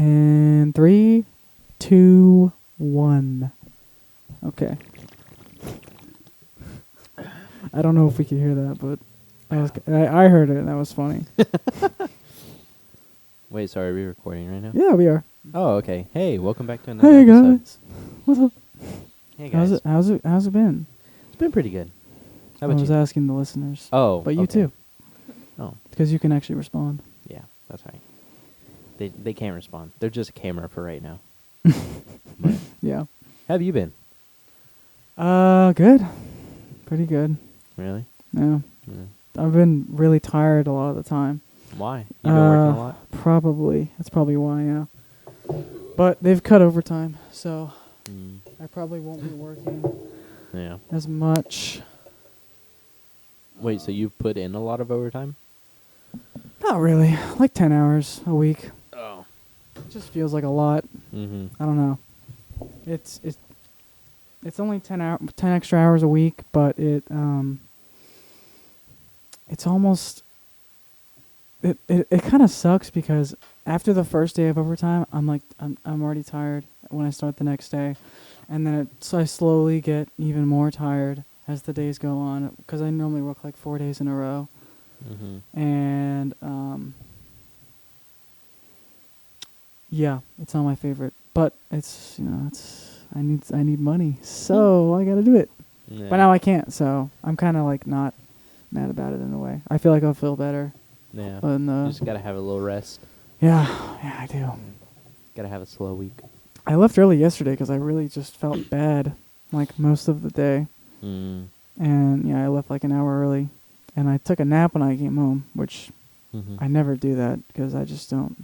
And 3, 2, 1. Okay. I don't know if we could hear that, but I heard it, and that was funny. Wait, sorry, are we recording right now? Yeah, we are. Oh, okay. Hey, welcome back to another Hey episode. guys, what's up? Hey guys. How's it been? It's been pretty good. How I about was you? asking the listeners, Oh, but you okay. too, Oh, because you can actually respond. yeah, that's right. They can't respond. They're just a camera for right now. But Yeah. how have you been? Good. Pretty good. Really? Yeah. Yeah. I've been really tired a lot of the time. Why? You been working a lot? Probably. That's probably why, yeah. But they've cut overtime, so Mm, I probably won't be working yeah. as much. Wait, so you've put in a lot of overtime? Not really. Like 10 hours a week. Oh. It just feels like a lot. Mm-hmm. I don't know. It's only 10 extra hours a week, but it's almost it kind of sucks because after the first day of overtime, I'm already tired when I start the next day, and then so I slowly get even more tired as the days go on because I normally work like 4 days in a row, Mm-hmm. and yeah, it's not my favorite, but it's I need money, so I gotta do it. Yeah. But now I can't, so I'm kind of like not mad about it in a way. I feel like I'll feel better. Yeah. But You just gotta have a little rest. yeah, I do. Gotta have a slow week. I left early yesterday because I really just felt bad, like most of the day. Mm. And yeah, I left like an hour early, and I took a nap when I came home, which Mm-hmm. I never do that because I just don't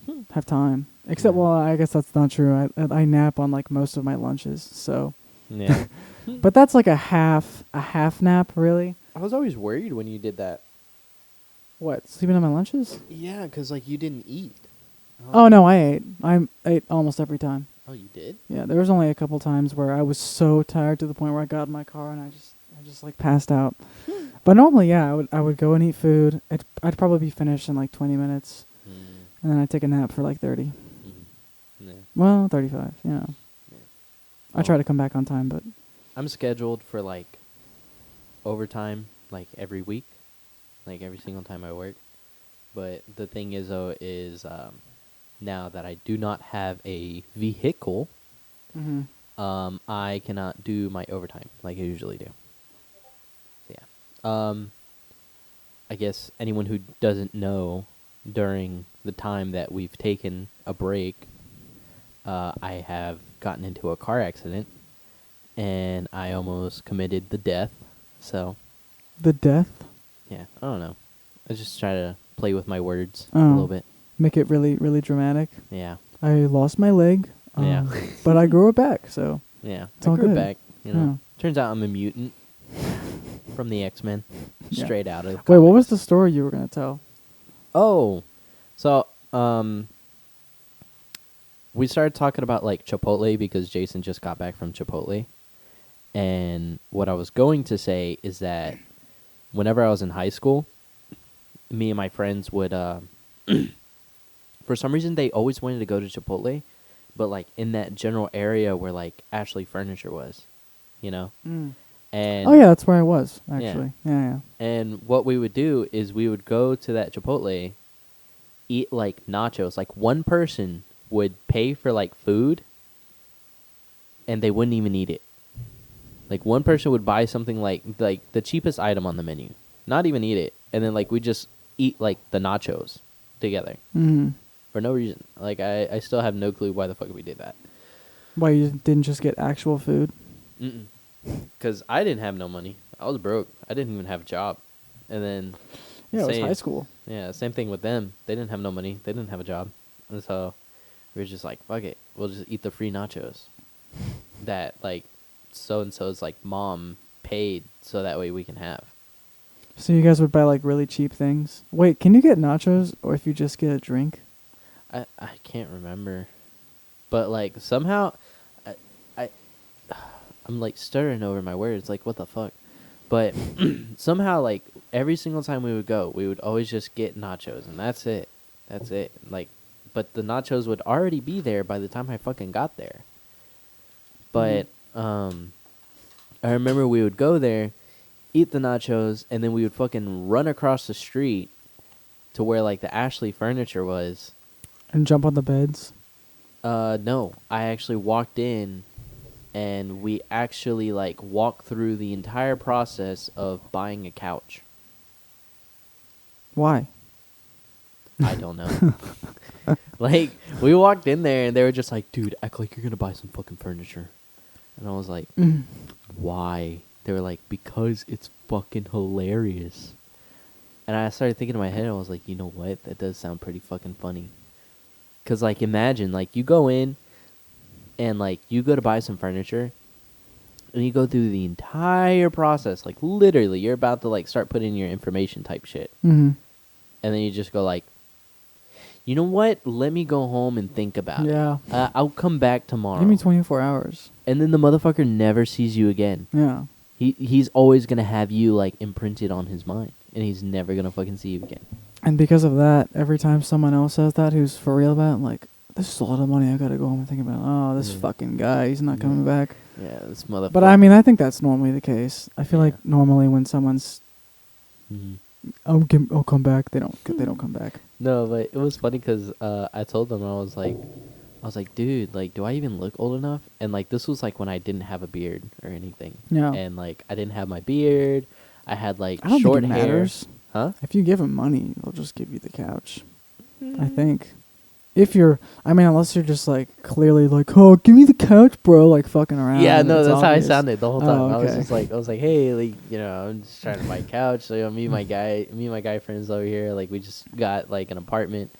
Hmm. have time. Except, Yeah. well, I guess that's not true. I nap on like most of my lunches, so. Yeah. But that's like a half nap, really. I was always worried when you did that. What, sleeping on my lunches? Yeah, 'cause like you didn't eat. Oh no, I ate. I ate almost every time. Oh, you did? Yeah, there was only a couple times where I was so tired to the point where I got in my car and I just like passed out. But normally, yeah, I would go and eat food. I'd probably be finished in like 20 minutes, and then I'd take a nap for like 30. Yeah. Well, 35. Yeah. Yeah. I try to come back on time, but I'm scheduled for like overtime like every week, like every single time I work. But the thing is though is now that I do not have a vehicle, I cannot do my overtime like I usually do. So yeah. I guess anyone who doesn't know, during the time that we've taken a break, I have gotten into a car accident, and I almost committed the death. So, the death, yeah, I don't know. I just try to play with my words a Oh. little bit. make it really, really dramatic. Yeah, I lost my leg, Yeah. but I grew it back, so yeah. It's I all grew good. back. You know, Yeah. turns out I'm a mutant from the X-Men, Yeah. straight out of. The Wait, what was comics. the story you were gonna tell? Oh, so we started talking about like Chipotle because Jason just got back from Chipotle, and what I was going to say is that whenever I was in high school, me and my friends would for some reason they always wanted to go to Chipotle, but like in that general area where like Ashley Furniture was, you know. And Oh yeah, that's where I was actually. Yeah. and what we would do is we would go to that Chipotle, eat like nachos. Like one person would pay for like food, and they wouldn't even eat it. Like one person would buy something like the cheapest item on the menu, not even eat it, and then like we just eat like the nachos together Mm. for no reason. Like I still have no clue why the fuck we did that. Why you didn't just get actual food? Because I didn't have no money. I was broke. I didn't even have a job. And then Yeah, it was same- high school. Yeah, same thing with them. They didn't have no money. They didn't have a job. And so we were just like, fuck it. We'll just eat the free nachos that, like, so-and-so's, like, mom paid so that way we can have. So you guys would buy like really cheap things. Wait, can you get nachos or if you just get a drink? I can't remember. But, like, somehow I'm, like, stuttering over my words. Like, what the fuck? But somehow, like, every single time we would go, we would always just get nachos, and that's it. That's it. Like, but the nachos would already be there by the time I fucking got there. But I remember we would go there, eat the nachos, and then we would fucking run across the street to where like the Ashley furniture was. And jump on the beds. No, I actually walked in, and we actually like walked through the entire process of buying a couch. Why? I don't know. Like, we walked in there, and they were just like, dude, act like you're going to buy some fucking furniture. And I was like, why? They were like, because it's fucking hilarious. And I started thinking in my head, I was like, you know what? That does sound pretty fucking funny. Because, like, imagine, like, you go in, and, like, you go to buy some furniture, and you go through the entire process. Like, literally, you're about to, like, start putting in your information type shit. Mm-hmm. And then you just go like, you know what? Let me go home and think about it. Yeah. I'll come back tomorrow. Give me 24 hours. And then the motherfucker never sees you again. Yeah. He's always going to have you, like, imprinted on his mind. And he's never going to fucking see you again. And because of that, every time someone else says that who's for real about it, I'm like, this is a lot of money. I got to go home and think about, oh, this fucking guy, he's not coming back. Yeah, this motherfucker. But I mean, I think that's normally the case. I feel Yeah. like normally when someone's, Mm-hmm. I'll come back, they don't come back. No, but it was funny because I told them, I was like, dude, like, do I even look old enough? And, like, this was, like, when I didn't have a beard or anything. Yeah. And, like, I didn't have my beard. I had, like, I don't short think it hair. matters. Huh? If you give them money, they'll just give you the couch. I think. If you're, I mean, unless you're just like clearly like, oh, give me the couch, bro, like fucking around. Yeah, and no, it's that's obvious. how I sounded the whole time. Oh, I was okay. just like, hey, like, you know, I'm just trying to buy a couch. So, you know, me and my guy friends over here, like, we just got like an apartment.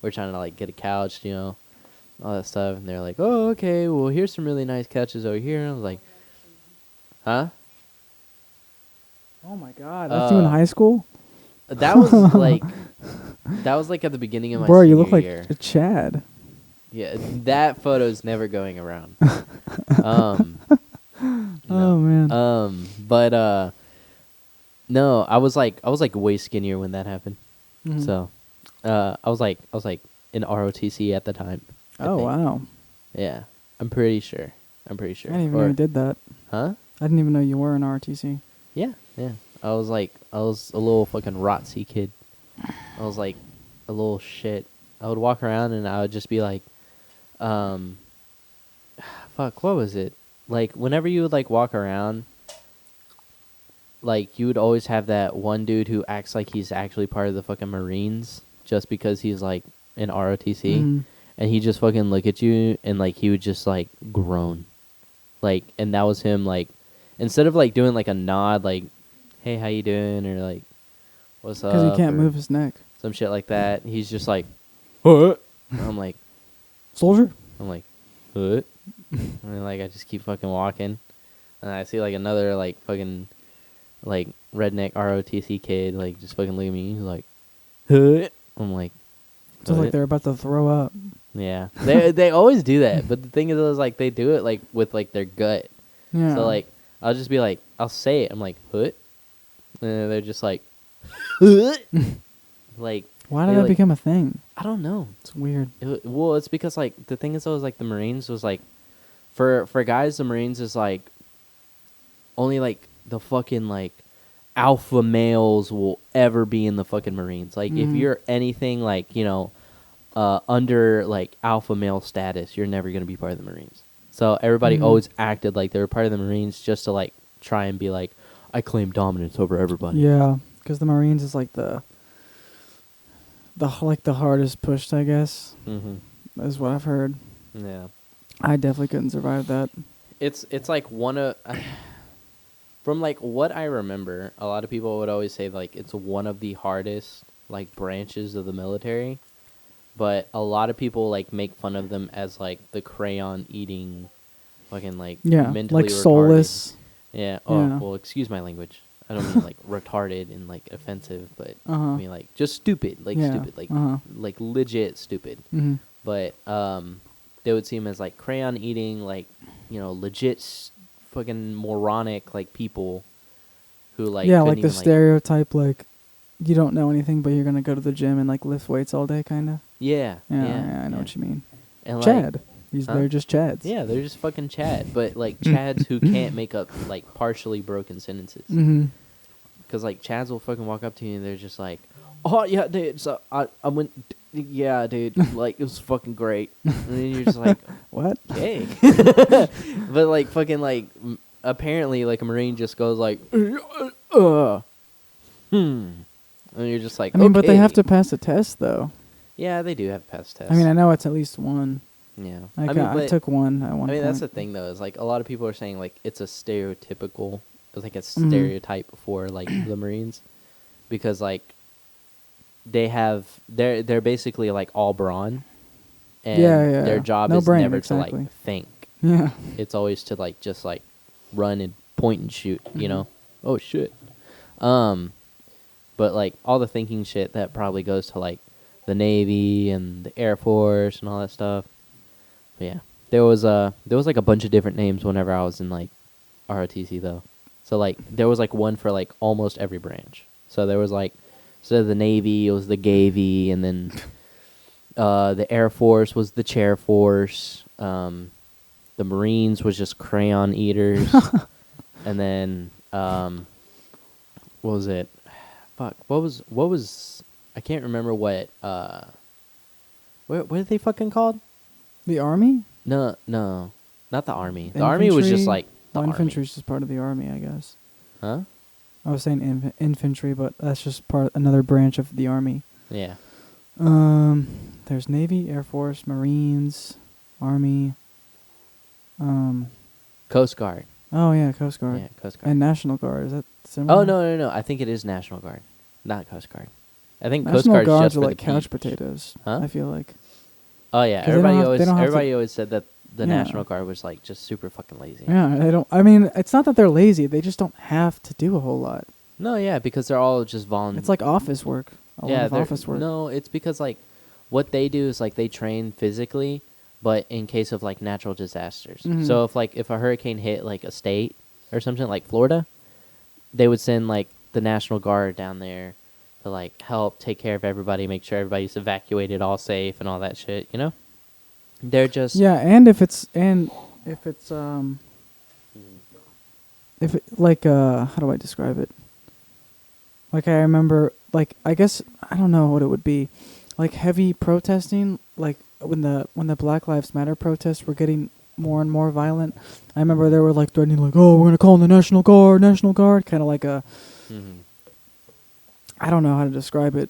We're trying to like get a couch, you know, all that stuff. And they're like, oh, okay, well, here's some really nice couches over here. And I was like, huh? Oh my god, that's you in high school, That was like, at the beginning of my bro. senior You look like year. a Chad. Yeah, that photo's never going around. Oh man. But no, I was like way skinnier when that happened. Mhm. So, I was like in ROTC at the time. I Oh think. wow. Yeah, I'm pretty sure. I didn't even know you did that. Huh? I didn't even know you were an RTC. Yeah. I was a little fucking ROTC kid. I was like a little shit. I would walk around and I would just be like, fuck, what was it? Like, whenever you would, like, walk around, like, you would always have that one dude who acts like he's actually part of the fucking Marines just because he's, like, in ROTC. Mhm. And he just fucking look at you and, like, he would just, like, groan. Like, and that was him, like, instead of, like, doing, like, a nod, like, hey, how you doing? Or, like, what's up? Because he can't or move his neck. some shit like that. He's just like, what? I'm like, Soldier. what? And then, like, I just keep fucking walking. And I see, like, another, like, fucking, like, redneck ROTC kid, like, just fucking look at me. He's like, what? I'm like, Just what? like they're about to throw up. Yeah. They always do that. But the thing is, like, they do it, like, with, like, their gut. Yeah. So, like, I'll just be like, I'll say it. I'm like, what? And they're just like, what? Like, Why did they, that become a thing? I don't know. It's weird. Well, it's because, like, the thing is, though, is, like, the Marines was, like, for guys, the Marines is, like, only, like, the fucking, like, alpha males will ever be in the fucking Marines. Like, if Mhm. you're anything, like, you know, under, like, alpha male status, you're never going to be part of the Marines. So everybody Mhm. always acted like they were part of the Marines just to, like, try and be like, I claim dominance over everybody. Yeah, because the Marines is like the hardest pushed, I guess, Mm-hmm. is what I've heard. Yeah. I definitely couldn't survive that. It's like one of from, like, what I remember, a lot of people would always say, like, it's one of the hardest, like, branches of the military, but a lot of people, like, make fun of them as, like, the crayon eating fucking, like, Yeah, mentally like retarded. soulless. Yeah. Oh, Yeah. well, excuse my language. I don't mean, like, retarded and, like, offensive, but I mean, like, just stupid, like, Yeah, stupid, like, uh-huh. like, legit stupid. Mm-hmm. But they would see him as, like, crayon eating, like, you know, legit fucking moronic, like, people who, like, Yeah, couldn't like the even, stereotype, like you don't know anything, but you're gonna go to the gym and like lift weights all day, kind of. Yeah, Yeah, I know what you mean. And Chad. Huh? They're just Chads. Yeah, they're just fucking Chad, but like Chads who can't make up like partially broken sentences. Mm-hmm. Because like Chads will fucking walk up to you and they're just like, "Oh yeah, dude. So I went, yeah, dude. Like it was fucking great." And then you're just like, What? "Okay." But like fucking like apparently like a Marine just goes like, and you're just like, I mean, but they have "Okay." to pass a test, though. Yeah, they do have pass tests. I mean, I know it's at least one. Yeah. I but- took one at one I mean, point. that's the thing though. Is like a lot of people are saying like it's a stereotypical, it's like a Mhm. stereotype for like the Marines, because like they're basically like all brawn, and Yeah. their job No is brain, never to exactly. like think. Yeah. It's always to like just like run and point and shoot. You Mhm. know? Oh shit. But like all the thinking shit that probably goes to like the Navy and the Air Force and all that stuff. But yeah, there was like a bunch of different names whenever I was in like ROTC though. So like there was like one for like almost every branch. So there was like instead of the Navy, it was the Gavy, and then the Air Force was the Chair Force. The Marines was just Crayon Eaters, and then what was it? Fuck, what was I can't remember what what are they fucking called? The Army? No, not the Army. The Army was just like the Well, Army. infantry is just part of the Army, I guess. Huh? I was saying infantry, but that's just another branch of the Army. Yeah. There's Navy, Air Force, Marines, Army. Coast Guard. Oh yeah, Coast Guard. Yeah, Coast Guard. And National Guard. Is that similar? Oh no! I think it is National Guard, not Coast Guard. I think Coast National Guard's Guards just are for like the couch beach. potatoes. Huh? I feel like. Oh yeah, 'Cause they don't have- they don't have to- everybody always said that the Yeah. National Guard was like just super fucking lazy. Yeah, they don't. I mean, it's not that they're lazy. They just don't have to do a whole lot. No, yeah, because they're all just volunteer. It's like office work. A lot of they're- office work. No, it's because like what they do is like they train physically, but in case of like natural disasters. Mhm. So if a hurricane hit like a state or something like Florida, they would send like the National Guard down there to like help take care of everybody, make sure everybody's evacuated all safe and all that shit, you know? They're just Yeah, and if it's if it like how do I describe it? Like I remember, like I guess I don't know what it would be, like heavy protesting, like when the Black Lives Matter protests were getting more and more violent. I remember they were like threatening, like, "Oh, we're gonna call in the National Guard," kind of like a, Mhm. I don't know how to describe it.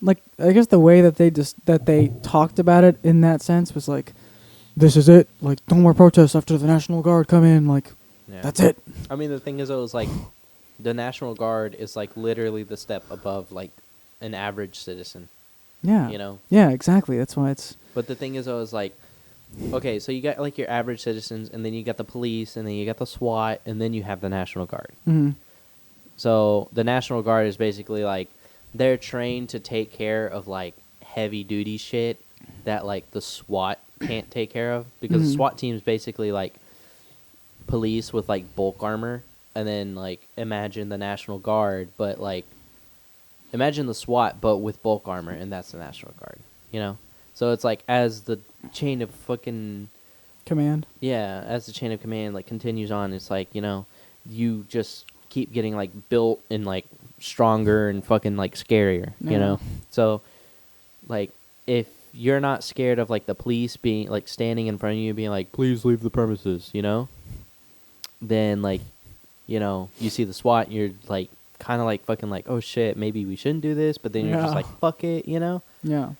Like I guess the way that they talked about it in that sense was like, "This is it. Like, no more protests after the National Guard come in. Like, Yeah. that's it." I mean, the thing is, though, is like the National Guard is like literally the step above like an average citizen. Yeah. You know. Yeah, exactly. That's why it's. But the thing is, though, is like, okay, so you got like your average citizens, and then you got the police, and then you got the SWAT, and then you have the National Guard. Mm. So the National Guard is basically like they're trained to take care of like heavy duty shit that like the SWAT can't take care of, because the Mhm. SWAT team is basically like police with like bulk armor, and then like imagine the National Guard, but like imagine the SWAT but with bulk armor, and that's the National Guard, you know? So it's like as the chain of fucking Command. yeah, as the chain of command like continues on, it's like, you know, you just keep getting like built and like stronger and fucking like scarier, Yeah. you know? So like if you're not scared of like the police being like standing in front of you being like, "Please leave the premises," you know? Then like, you know, you see the SWAT and you're like kind of like fucking like, "Oh shit, maybe we shouldn't do this," but then you're just Yeah. like, "Fuck it," you know? Yeah.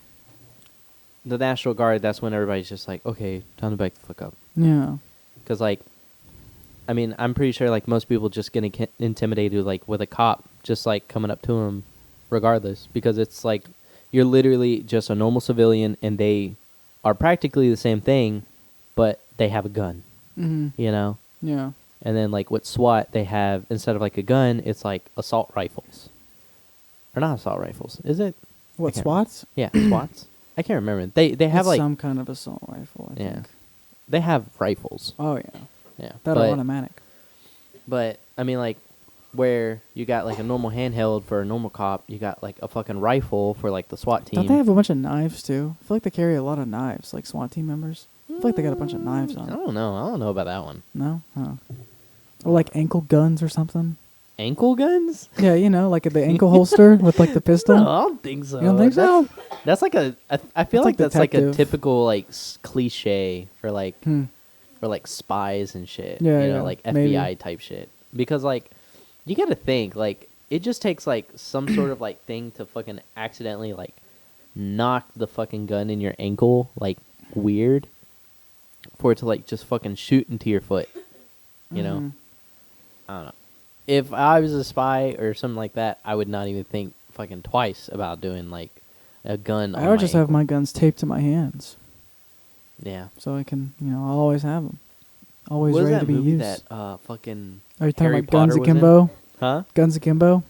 The National Guard, that's when everybody's just like, "Okay, time to back the fuck up." Yeah. Because, like, I mean, I'm pretty sure, like, most people just get intimidated, like, with a cop just, like, coming up to them regardless. Because it's, like, you're literally just a normal civilian, and they are practically the same thing, but they have a gun, Mhm. you know? Yeah. And then, like, with SWAT, they have, instead of, like, a gun, it's, like, assault rifles. Or not assault rifles, is it? What, can't- SWATs? Yeah, SWATs. I can't remember. They have, It's like, some kind of assault rifle, I Yeah. think. they have rifles. Oh yeah. Yeah. That but, are automatic. But I mean, like, where you got like a normal handheld for a normal cop, you got like a fucking rifle for like the SWAT team. Don't they have a bunch of knives too? I feel like they carry a lot of knives, like SWAT team members. I feel like they got a bunch of knives on. I don't know about that one. No? Oh. Or like ankle guns or something. Ankle guns? Yeah, you know, like the ankle holster with like the pistol. No, I don't think so. You don't think so? That's like I feel It's like like that's like a detective. typical like cliche for like Hmm. for like spies and shit. Yeah, you know, yeah, like maybe. FBI type shit. Because like you got to think like it just takes like some sort of like thing to fucking accidentally like knock the fucking gun in your ankle like weird for it to like just fucking shoot into your foot. You know? Mhm. I don't know. If I was a spy or something like that, I would not even think fucking twice about doing like a gun. I would just have my guns taped to my hands, Yeah. so I can, you know, I'll always have them, always What was ready that to be movie used. that fucking Are you talking Harry about Guns Potter was in? Akimbo? Huh? Guns Akimbo?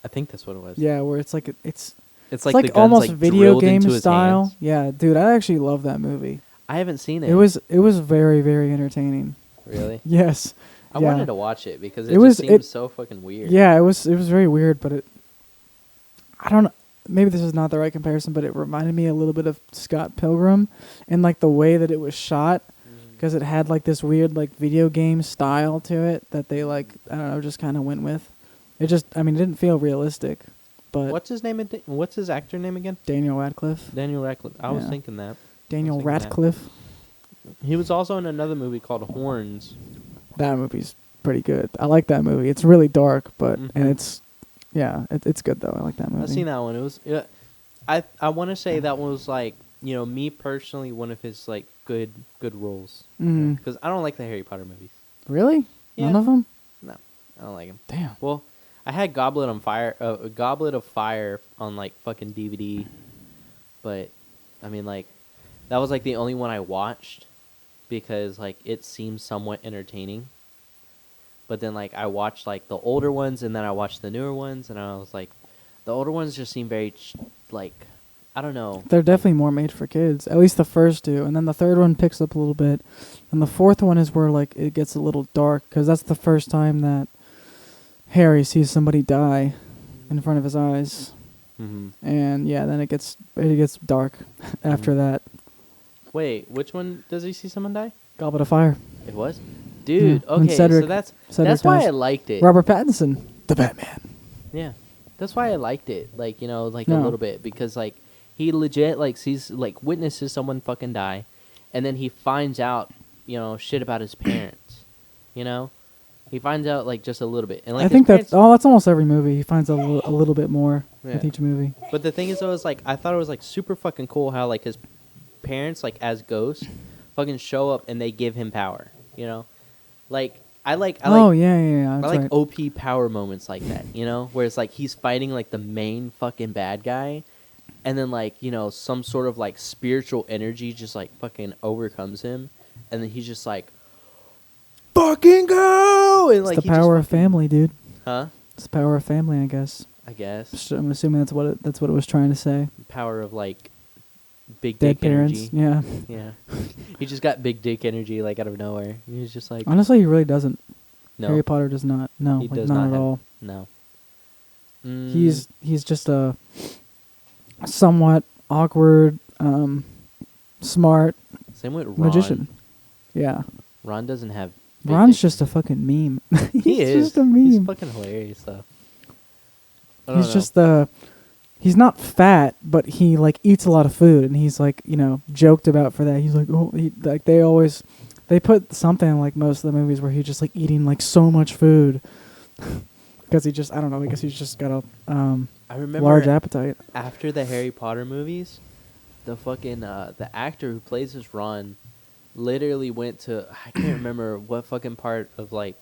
I think that's what it was. Yeah, where it's like it's It's like, like the gun's almost like video drilled game into his style. hands. Yeah, dude, I actually love that movie. I haven't seen it. It was very, very entertaining. Really? Yes. I Yeah. wanted to watch it because it, It just was- seems it- so fucking weird. Yeah, it was very weird, but I don't know. Maybe this is not the right comparison, but it reminded me a little bit of Scott Pilgrim and like the way that it was shot, because it had like this weird like video game style to it that they like, I don't know, just kind of went with. It just, I mean, it didn't feel realistic, but What's his name? What's his actor name again? Daniel Radcliffe. Daniel Radcliffe. I was Yeah. thinking that. Daniel thinking that. Radcliffe. He was also in another movie called Horns. That movie's pretty good. I like that movie. It's really dark, but Mhm. and it's it's good though. I like that movie. I've seen that one. It was. I want to say that one was like, you know, me personally, one of his like good roles. Mhm. Because I don't like the Harry Potter movies. Really? Yeah. None of them? No, I don't like them. Damn. Well, I had Goblet of Fire on like fucking DVD, but I mean like that was like the only one I watched because like it seemed somewhat entertaining. But then like I watched like the older ones and then I watched the newer ones and I was like, the older ones just seem very like I don't know. They're definitely more made for kids. At least the first two, and then the third one picks up a little bit, and the fourth one is where like it gets a little dark because that's the first time that Harry sees somebody die in front of his eyes, Mm-hmm. and yeah, then it gets dark after that. Wait, which one does he see someone die? Goblet of Fire. It was, dude. when Okay, Cedric- so that's Cedric why dies. I liked it. Robert Pattinson, the Batman. Yeah, that's why I liked it. Like, you know, like a No. little bit because like he legit like sees like witnesses someone fucking die, and then he finds out, you know, shit about his parents. You know, he finds out like just a little bit, and like I his think parents, that's almost every movie. He finds a little bit more with Yeah. each movie. But the thing is, though, is like I thought it was like super fucking cool how like his parents like as ghosts fucking show up and they give him power. You know, like I like Oh yeah. I That's like right. OP power moments like that, you know, where it's like he's fighting like the main fucking bad guy, and then like, you know, some sort of like spiritual energy just like fucking overcomes him, and then he's just like, fucking go, and It's like the he just power of fucking- family, dude. huh? It's the power of family, I guess. I guess I'm assuming that's what it was trying to say. power of like big Dead dick parents. energy. Yeah. Yeah, he just got big dick energy like out of nowhere. He's just like, Honestly, he really doesn't. no, Harry Potter does not. No, He like does not not at have- all. no. He's just a somewhat awkward, smart Same with Ron. magician. Yeah. Ron doesn't have. big Ron's dick. just a fucking meme. He's He is. just a He's meme. fucking hilarious though. I don't He's know. just he's not fat, but he like eats a lot of food, and he's like, you know, joked about for that. He's like, oh, like they put something in, like most of the movies where he's just like eating like so much food because he just, I don't know, I guess he's just got a I remember large appetite. after the Harry Potter movies, the fucking the actor who plays as Ron literally went to, I can't remember what fucking part of like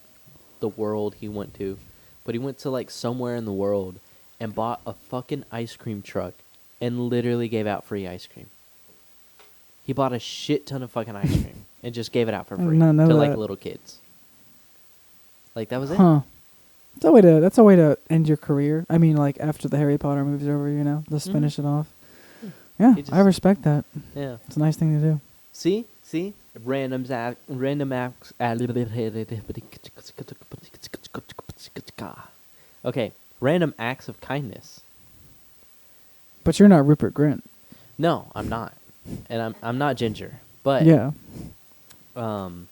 the world he went to, but he went to like somewhere in the world and bought a fucking ice cream truck and literally gave out free ice cream. He bought a shit ton of fucking ice cream and just gave it out for I did free not know to like that. little kids. Like that was it. Huh. That's a way to end your career. I mean, like after the Harry Potter movie's over, you know, just Mhm. finish it off. Yeah, He I just- respect that. Yeah. It's a nice thing to do. See, random acts. God. Okay, random acts of kindness. But you're not Rupert Grint. No, I'm not, and I'm not Ginger. But Yeah. um,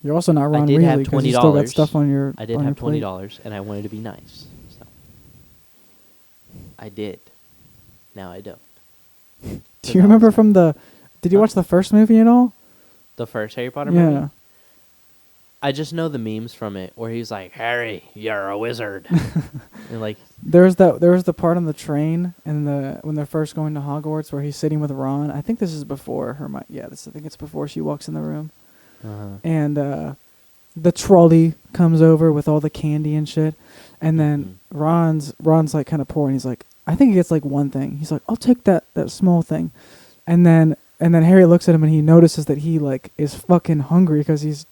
You're also not I Ron did have Weasley because you still got $20. stuff on your. I did on your have plate. $20, and I wanted to be nice. So I did. Now I don't. Do you remember from the? Did you Huh? watch the first movie at all? The first Harry Potter Yeah. movie? I just know the memes from it where he's like, Harry, you're a wizard. And like, There was the part on the train and when they're first going to Hogwarts where he's sitting with Ron. I think this is before Hermione. Yeah, I think it's before she walks in the room. And the trolley comes over with all the candy and shit. And then Ron's like kind of poor and he's like, I think he gets like one thing. He's like, I'll take that small thing. And then Harry looks at him and he notices that he like is fucking hungry because he's,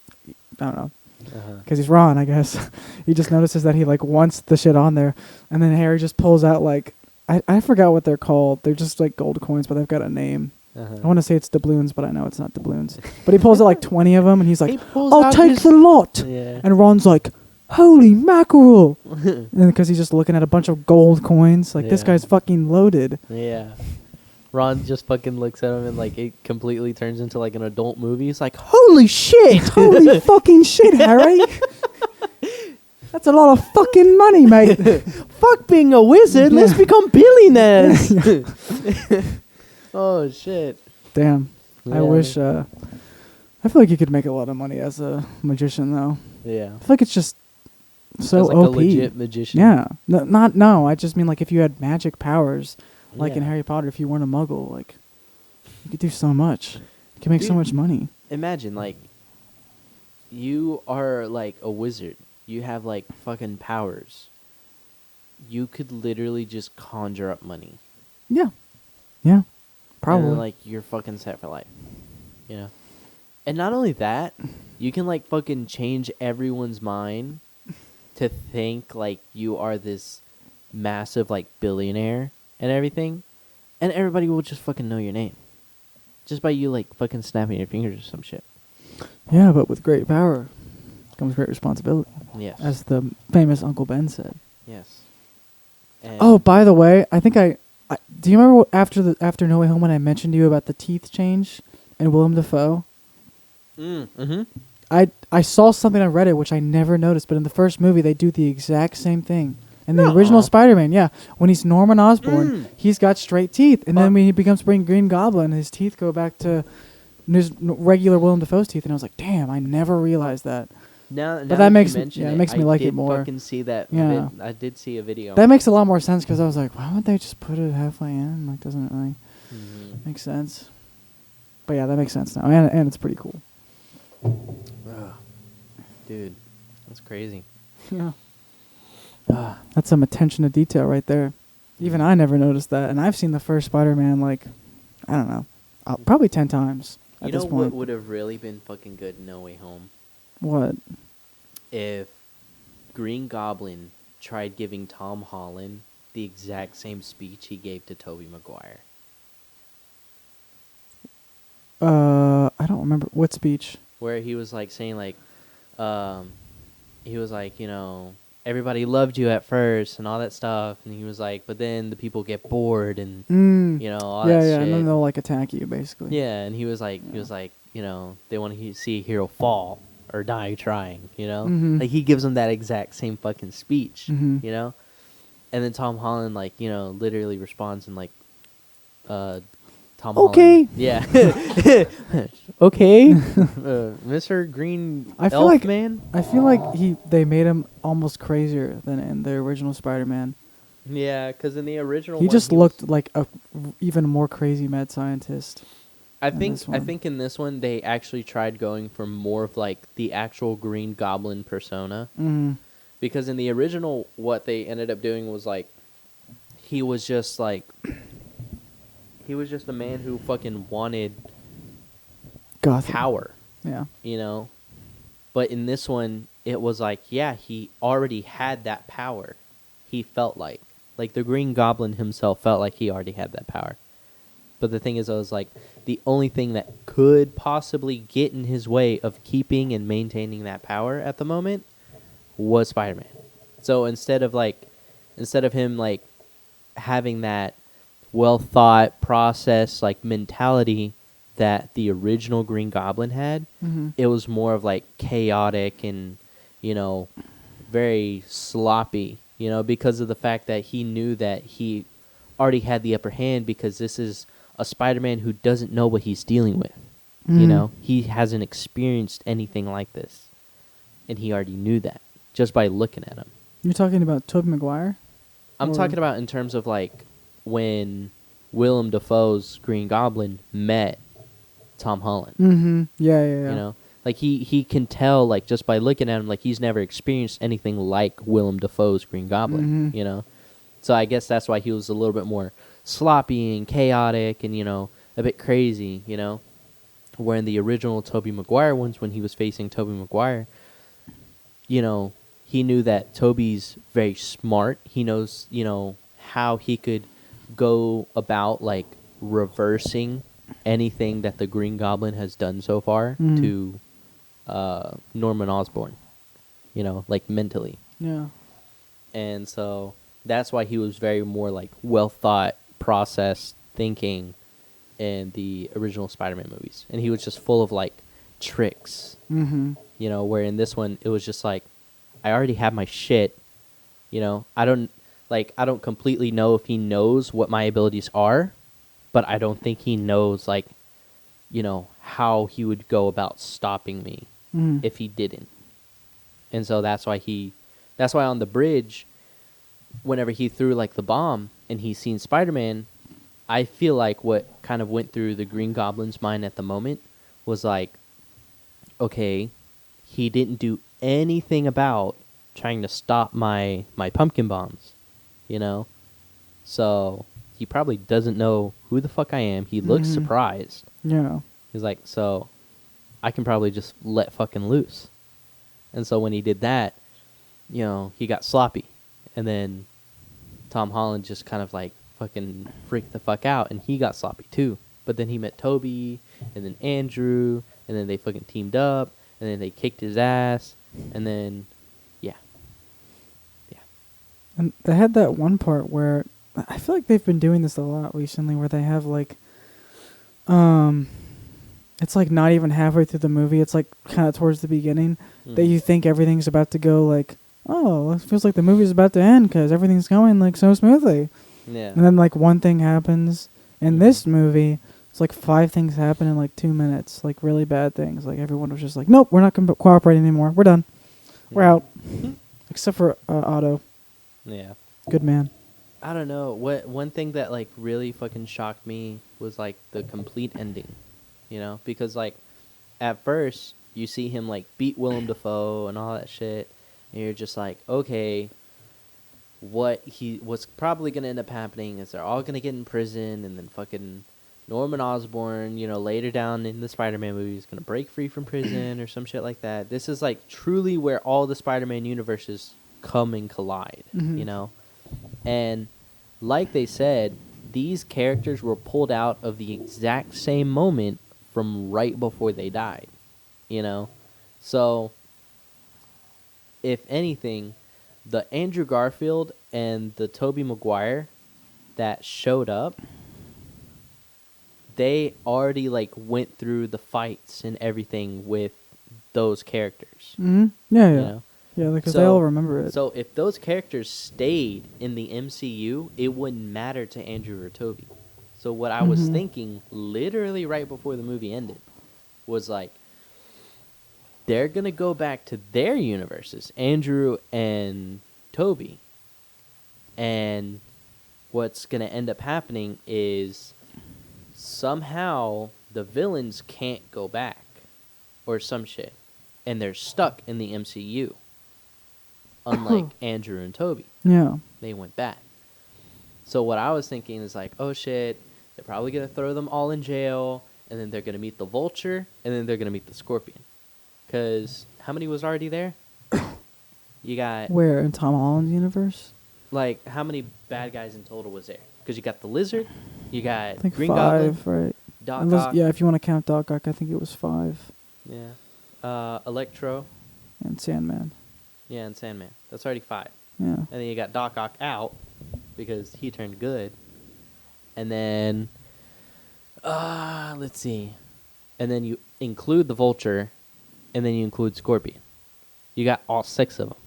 I don't know, because he's Ron, I guess. He just notices that he like wants the shit on there. And then Harry just pulls out like, I forgot what they're called. They're just like gold coins, but they've got a name. I want to say it's doubloons, but I know it's not doubloons. But he pulls out like 20 of them and he's like, I'll take the lot. Yeah. And Ron's like, holy mackerel. And because he's just looking at a bunch of gold coins. Like, this Yeah. guy's fucking loaded. Yeah. Ron just fucking looks at him and like it completely turns into like an adult movie. He's like, holy shit! Holy fucking shit, Harry. That's a lot of fucking money, mate. Fuck being a wizard. Let's Yeah. become billionaires. Oh shit. Damn. I Yeah. wish, I feel like you could make a lot of money as a magician, though. Yeah. I feel like it's just so As like OP. a legit magician. Yeah. No, I just mean like if you had magic powers, like in Yeah. Harry Potter, if you weren't a muggle, like, you could do so much. You could make so Dude. much money. Imagine like you are like a wizard. You have like fucking powers. You could literally just conjure up money. Yeah. Yeah. And Probably. then, like you're fucking set for life. You know? And not only that, you can like fucking change everyone's mind to think like you are this massive like billionaire and everything. And everybody will just fucking know your name. Just by you like fucking snapping your fingers or some shit. Yeah, but with great power comes great responsibility, Yes. as the famous Uncle Ben said. Yes. And Oh, by the way, I think I do you remember after No Way Home when I mentioned to you about the teeth change and Willem Dafoe? mm-hmm. I saw something on Reddit which I never noticed, but in the first movie they do the exact same thing. In the original Spider-Man, yeah, when he's Norman Osborn, he's got straight teeth, and then when he becomes Green Goblin, his teeth go back to regular Willem Dafoe's teeth, and I was like, damn, I never realized that. Now that makes you me- mention yeah, it makes me I like it did more. Fucking see that. Yeah. I did see a video. That makes a lot more sense because I was like, why would they just put it halfway in? Like, doesn't really make sense. But yeah, that makes sense now, and it's pretty cool. Ugh. Dude, that's crazy. Yeah. That's some attention to detail right there. Even I never noticed that, and I've seen the first Spider-Man like, I don't know, probably 10 times at You know this what point. would have really been fucking good in No Way Home? What? If Green Goblin tried giving Tom Holland the exact same speech he gave to Tobey Maguire. I don't remember what speech. Where he was like saying like, he was like, you know, everybody loved you at first and all that stuff, and he was like, but then the people get bored and you know all Yeah, that yeah, shit. and then they'll like attack you basically. Yeah, and he was like, you know, they want to see a hero fall or die trying, you know, Mhm. like he gives them that exact same fucking speech, Mhm. you know, and then Tom Holland like, you know, literally responds in like, Tom Okay. Holland, yeah, okay, Mr. Green I feel Elf like- Man, I feel like they made him almost crazier than in the original Spider-Man. yeah, because in the original, He one, just was- looked like a even more crazy mad scientist. I in think this I one. think in this one they actually tried going for more of like the actual Green Goblin persona. Mm. Because in the original, what they ended up doing was like, he was just like, he was just a man who fucking wanted Gotham. power, Yeah. you know? But in this one, it was like, yeah, he already had that power. He felt like the Green Goblin himself felt like he already had that power. But the thing is, I was like, the only thing that could possibly get in his way of keeping and maintaining that power at the moment was Spider-Man. So instead of him like having that well thought process like mentality that the original Green Goblin had, Mm-hmm. it was more of like chaotic and, you know, very sloppy, you know, because of the fact that he knew that he already had the upper hand because this is a Spider-Man who doesn't know what he's dealing with. You Mm. know, he hasn't experienced anything like this, and he already knew that just by looking at him. You're talking about Tobey Maguire? I'm Or- talking about in terms of like when Willem Dafoe's Green Goblin met Tom Holland. Mm-hmm. Yeah, yeah, yeah. You know, like he can tell like just by looking at him like he's never experienced anything like Willem Dafoe's Green Goblin. Mm-hmm. You know, so I guess that's why he was a little bit more sloppy and chaotic and, you know, a bit crazy. You know, where in the original Tobey Maguire ones, when he was facing Tobey Maguire, you know, he knew that Toby's very smart. He knows, you know, how he could go about like reversing anything that the Green Goblin has done so far Mhm. to Norman Osborn, you know, like mentally. Yeah. And so that's why he was very more like well thought, processed thinking in the original Spider-Man movies. And he was just full of like tricks, Mm-hmm. you know, where in this one it was just like I already have my shit, you know. I don't completely know if he knows what my abilities are, but I don't think he knows like, you know, how he would go about stopping me Mm-hmm. if he didn't. And so that's why on the bridge whenever he threw like the bomb and he seen Spider-Man, I feel like what kind of went through the Green Goblin's mind at the moment was like, okay, he didn't do anything about trying to stop my pumpkin bombs, you know? So he probably doesn't know who the fuck I am. He looks Mhm. surprised. Yeah. He's like, so I can probably just let fucking loose. And so when he did that, you know, he got sloppy. And then Tom Holland just kind of like fucking freaked the fuck out and he got sloppy too. But then he met Toby and then Andrew and then they fucking teamed up and then they kicked his ass and then yeah. And they had that one part where I feel like they've been doing this a lot recently, where they have like, it's like not even halfway through the movie. It's like kind of towards the beginning that Mhm. you think everything's about to go like, oh, it feels like the movie's about to end because everything's going like so smoothly. Yeah. And then like one thing happens. In Mhm. this movie, it's like 5 things happen in like 2 minutes, like really bad things. Like everyone was just like, nope, we're not cooperating anymore. We're done. We're Yeah. out. Except for Otto. Yeah. Good man. I don't know. What one thing that like really fucking shocked me was like the complete ending. You know? Because like at first you see him like beat Willem Dafoe and all that shit and you're just like, okay, what's probably gonna end up happening is they're all gonna get in prison and then fucking Norman Osborn, you know, later down in the Spider-Man movie is gonna break free from prison or some shit like that. This is like truly where all the Spider-Man universes come and collide, Mhm. you know? And like they said, these characters were pulled out of the exact same moment from right before they died, you know? So, if anything, the Andrew Garfield and the Tobey Maguire that showed up, they already like went through the fights and everything with those characters, Mm-hmm. Yeah, yeah. you know? Yeah, because they all remember it. So if those characters stayed in the MCU, it wouldn't matter to Andrew or Toby. So what I was Mhm. thinking, literally right before the movie ended, was like, they're gonna go back to their universes, Andrew and Toby, and what's gonna end up happening is somehow the villains can't go back, or some shit, and they're stuck in the MCU. Unlike Andrew and Toby. Yeah. They went back. So what I was thinking is like, oh shit, they're probably gonna throw them all in jail, and then they're gonna meet the Vulture, and then they're gonna meet the Scorpion. Cause how many was already there? You got Where in Tom Holland's universe? like how many bad guys in total was there? Cause you got the Lizard, you got I think Green 5, Goblin, right? Doc Unless, Ock, yeah, if you want to count Doc Ock, I think it was 5. yeah, Electro, And Sandman. Yeah, and Sandman. That's already 5. Yeah. And then you got Doc Ock out because he turned good. And then, let's see. And then you include the Vulture, and then you include Scorpion. You got all 6 of them.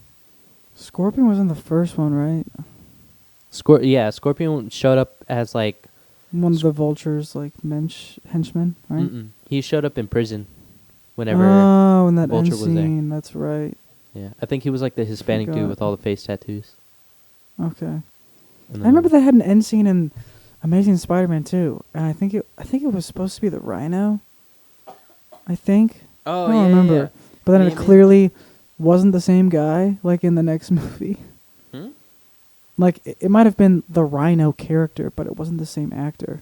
Scorpion was in the first one, right? Scorpion showed up as like One of the Vulture's like henchmen, right? he showed up in prison whenever Oh, in that Vulture end was there. scene, that's right. Yeah, I think he was like the Hispanic dude Forgot. with all the face tattoos. Okay. And I then- remember they had an end scene in Amazing Spider-Man 2, and I think it was supposed to be the Rhino. I think. Oh, I don't remember. yeah. But then The it clearly wasn't the same guy, like in the next movie. Hmm? Like it might have been the Rhino character, but it wasn't the same actor.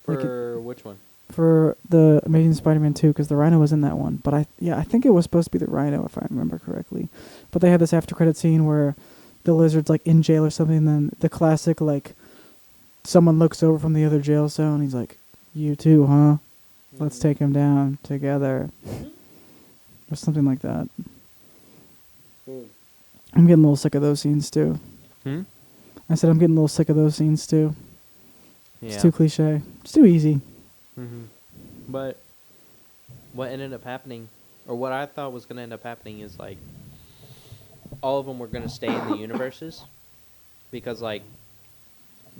Like For which one? for the Amazing Spider-Man 2, because the Rhino was in that one. But I think it was supposed to be the Rhino, if I remember correctly. But they had this after-credit scene where the Lizard's like in jail or something, and then the classic like someone looks over from the other jail cell and he's like, "You too, huh? Let's take him down together," or something like that. I'm getting a little sick of those scenes too. Hmm? I said I'm getting a little sick of those scenes too. Yeah. It's too cliche. It's too easy. Mm-hmm. But what ended up happening, or what I thought was going to end up happening, is like all of them were going to stay in the universes because like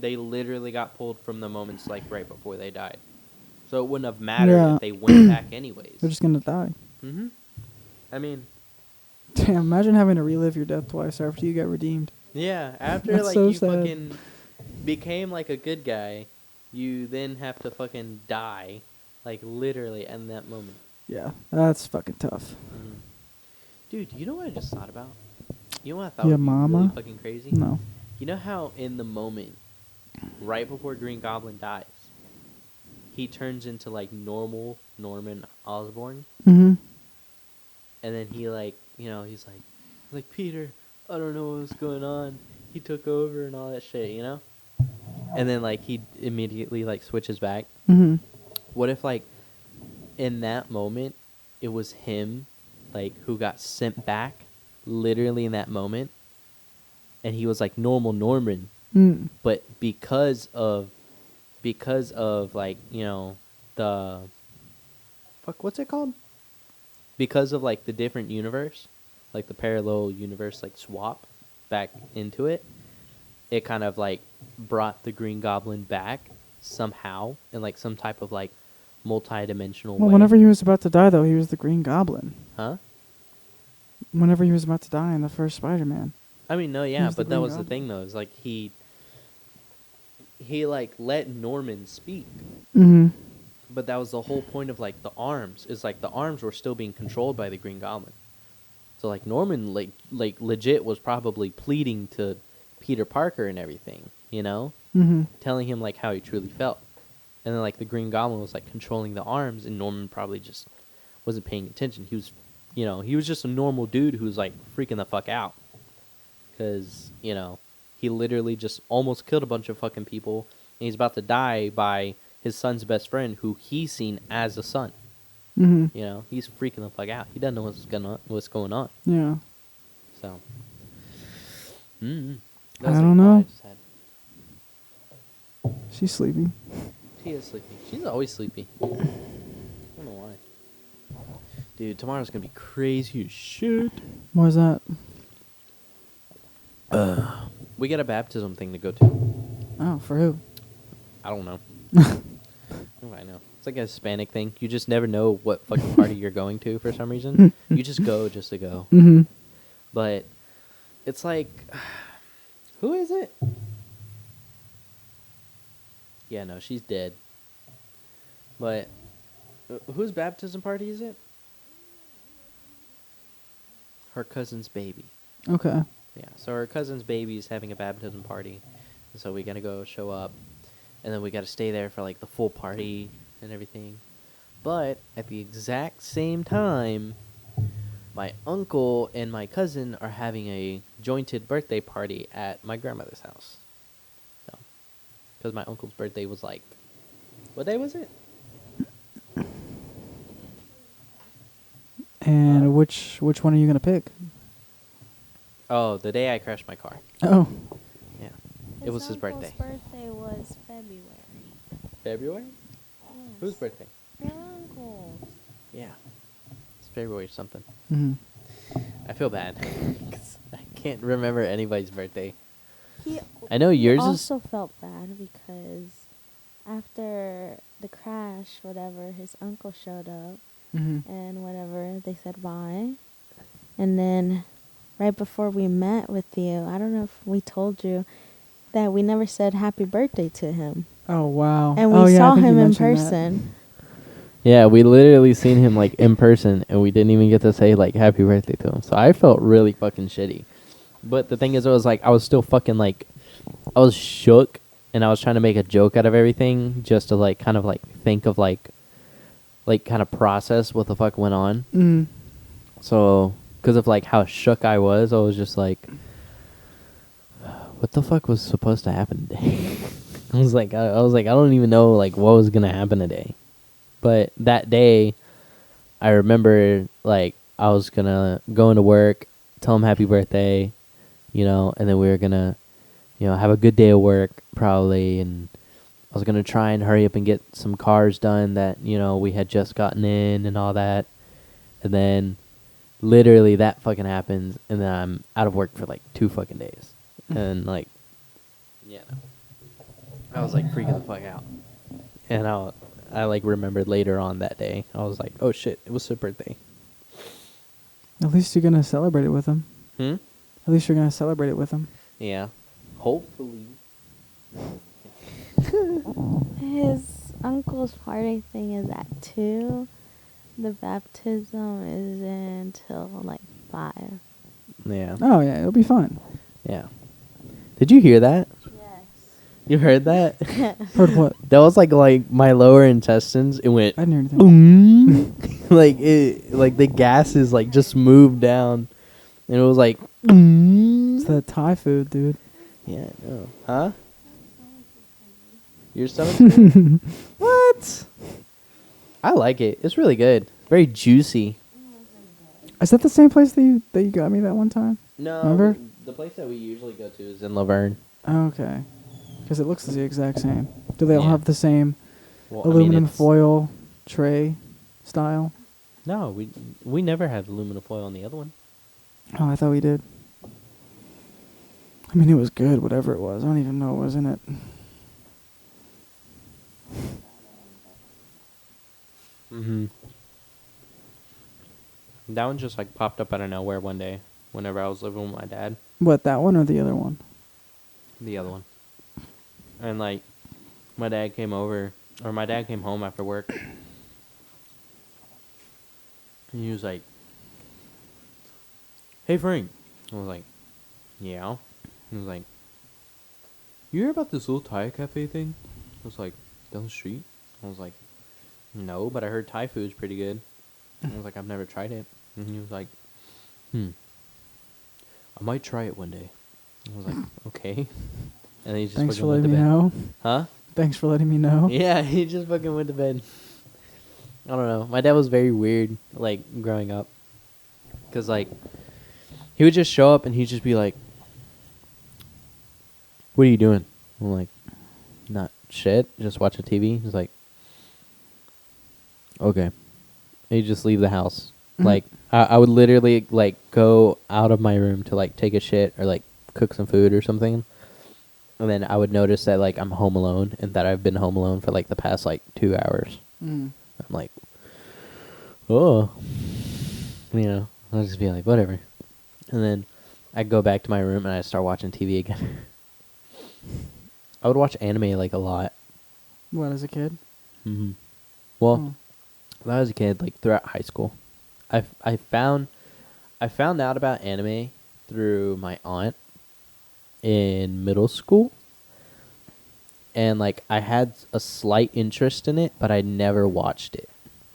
they literally got pulled from the moments like right before they died. So it wouldn't have mattered Yeah. if they went back anyways. They're just gonna die. Mm-hmm. I mean, Damn! Imagine having to relive your death twice after you got redeemed. yeah, after That's like so you sad. fucking became like a good guy, you then have to fucking die, like literally in that moment. Yeah, that's fucking tough. Mm. Dude, you know what I just thought about? You know what I thought Yeah, would be really mama? fucking crazy? No. You know how in the moment, right before Green Goblin dies, he turns into like normal Norman Osborn, Mm-hmm. and then he like, he's like Peter, I don't know what's going on. He took over and all that shit, you know? And then like he immediately like switches back. Mm-hmm. What if like in that moment it was him like who got sent back literally in that moment, and he was like normal Norman, Mm. but because of like the fuck, what's it called, because of like the different universe, like the parallel universe like swap back into it, it kind of like brought the Green Goblin back somehow in like some type of like multi-dimensional Well, way. whenever he was about to die, though, he was the Green Goblin. Huh? Whenever he was about to die in the first Spider-Man. I mean, no, He yeah, was the but that Green was the Goblin. thing though. Is like he like let Norman speak, Mm-hmm. but that was the whole point of like the arms. Is like the arms were still being controlled by the Green Goblin. So like Norman like legit was probably pleading to Peter Parker and everything, Mm-hmm. telling him like how he truly felt. And then like the Green Goblin was like controlling the arms, and Norman probably just wasn't paying attention. He was, he was just a normal dude who was like freaking the fuck out, because he literally just almost killed a bunch of fucking people, and he's about to die by his son's best friend, who he's seen as a son. Mm-hmm. He's freaking the fuck out. He doesn't know what's going on. Yeah. So, mm-hmm. I don't know. just had. She's sleeping. She is sleepy. She's always sleepy. I don't know why. Dude, tomorrow's gonna be crazy as shit. Why is that? We got a baptism thing to go to. Oh, for who? I don't know. I know. It's like a Hispanic thing. You just never know what fucking party you're going to for some reason. You just go just to go. Mm-hmm. But it's like, who is it? Yeah, no, she's dead. But whose baptism party is it? Her cousin's baby. Okay. Yeah, so her cousin's baby is having a baptism party. And so we gotta go show up. And then we gotta stay there for like the full party and everything. But at the exact same time, my uncle and my cousin are having a jointed birthday party at my grandmother's house. So, because my uncle's birthday was like, what day was it? And which one are you gonna pick? Oh, the day I crashed my car. Oh, Yeah. It was his birthday. birthday was February. February? Yes. Whose birthday? Your uncle's. Yeah. It's February something. hmm I feel bad. 'Cause I can't remember anybody's birthday. He I know he yours is... also felt bad because after the crash, whatever, his uncle showed up hmm and whatever, they said bye. And then right before we met with you, I don't know if we told you that we never said happy birthday to him. Oh wow. And oh we yeah, I saw think you him in mentioned that. person. Yeah, we literally seen him like in person, and we didn't even get to say like happy birthday to him. So I felt really fucking shitty. But the thing is, it was like I was still fucking like, I was shook, and I was trying to make a joke out of everything just to like kind of like think of like kind of process what the fuck went on. Mm. So because of like how shook I was just like, what the fuck was supposed to happen today? I was like, I don't even know like what was gonna happen today. But that day, I remember like I was gonna go into work, tell him happy birthday, and then we were gonna, have a good day of work probably, and I was gonna try and hurry up and get some cars done that we had just gotten in and all that, and then literally that fucking happens, and then I'm out of work for like 2 fucking days, and like, yeah, I was like freaking the fuck out, and I like remembered later on that day. I was like, oh shit, it was his birthday. At least you're gonna celebrate it with him. Hmm? At least you're gonna celebrate it with him. Yeah. Hopefully. His uncle's party thing is at 2. The baptism is until like 5. Yeah. Oh yeah, it'll be fun. Yeah. Did you hear that? Yes. You heard that? Heard what? That was like my lower intestines. It went I didn't hear anything. boom. like the gases like just moved down, and it was like It's that Thai food, dude. Yeah, I know. Huh? Your stomach? What? I like it. It's really good. Very juicy. Is that the same place that you got me that one time? No, Remember? the place that we usually go to is in Laverne. Oh, okay. Because it looks the exact same. Do they all Yeah. have the same Well, aluminum it's- foil tray style? No, we never had aluminum foil on the other one. Oh, I thought we did. I mean, it was good, whatever it was. I don't even know what was in it. Mm-hmm. That one just like popped up out of nowhere one day whenever I was living with my dad. What, that one or the other one? The other one. And like my dad came home after work. And he was like, "Hey Frank." I was like, "Yeah." He was like, "You hear about this little Thai cafe thing?" I was like, "Down the street?" I was like, "No, but I heard Thai food's pretty good." I was like, "I've never tried it." And he was like, "I might try it one day." I was like, "Okay." And then he just Thanks fucking for went letting to me bed. know. Huh? Thanks for letting me know. Yeah, he just fucking went to bed. I don't know. My dad was very weird, like, growing up. Because, like, he would just show up and he'd just be like, "What are you doing?" I'm like, "Not shit, just watching TV." He's like, "Okay." And he'd just leave the house. Mhm. Like, I would literally, like, go out of my room to, like, take a shit or, like, cook some food or something. And then I would notice that, like, I'm home alone and that I've been home alone for, like, the past, like, 2 hours. Mm. I'm like, oh. I'll just be like, whatever. And then I'd go back to my room and I'd start watching TV again. I would watch anime, like, a lot. What, as a kid? Mm-hmm. Well, Oh. when I was a kid, like, throughout high school, I found out about anime through my aunt in middle school. And, like, I had a slight interest in it, but I never watched it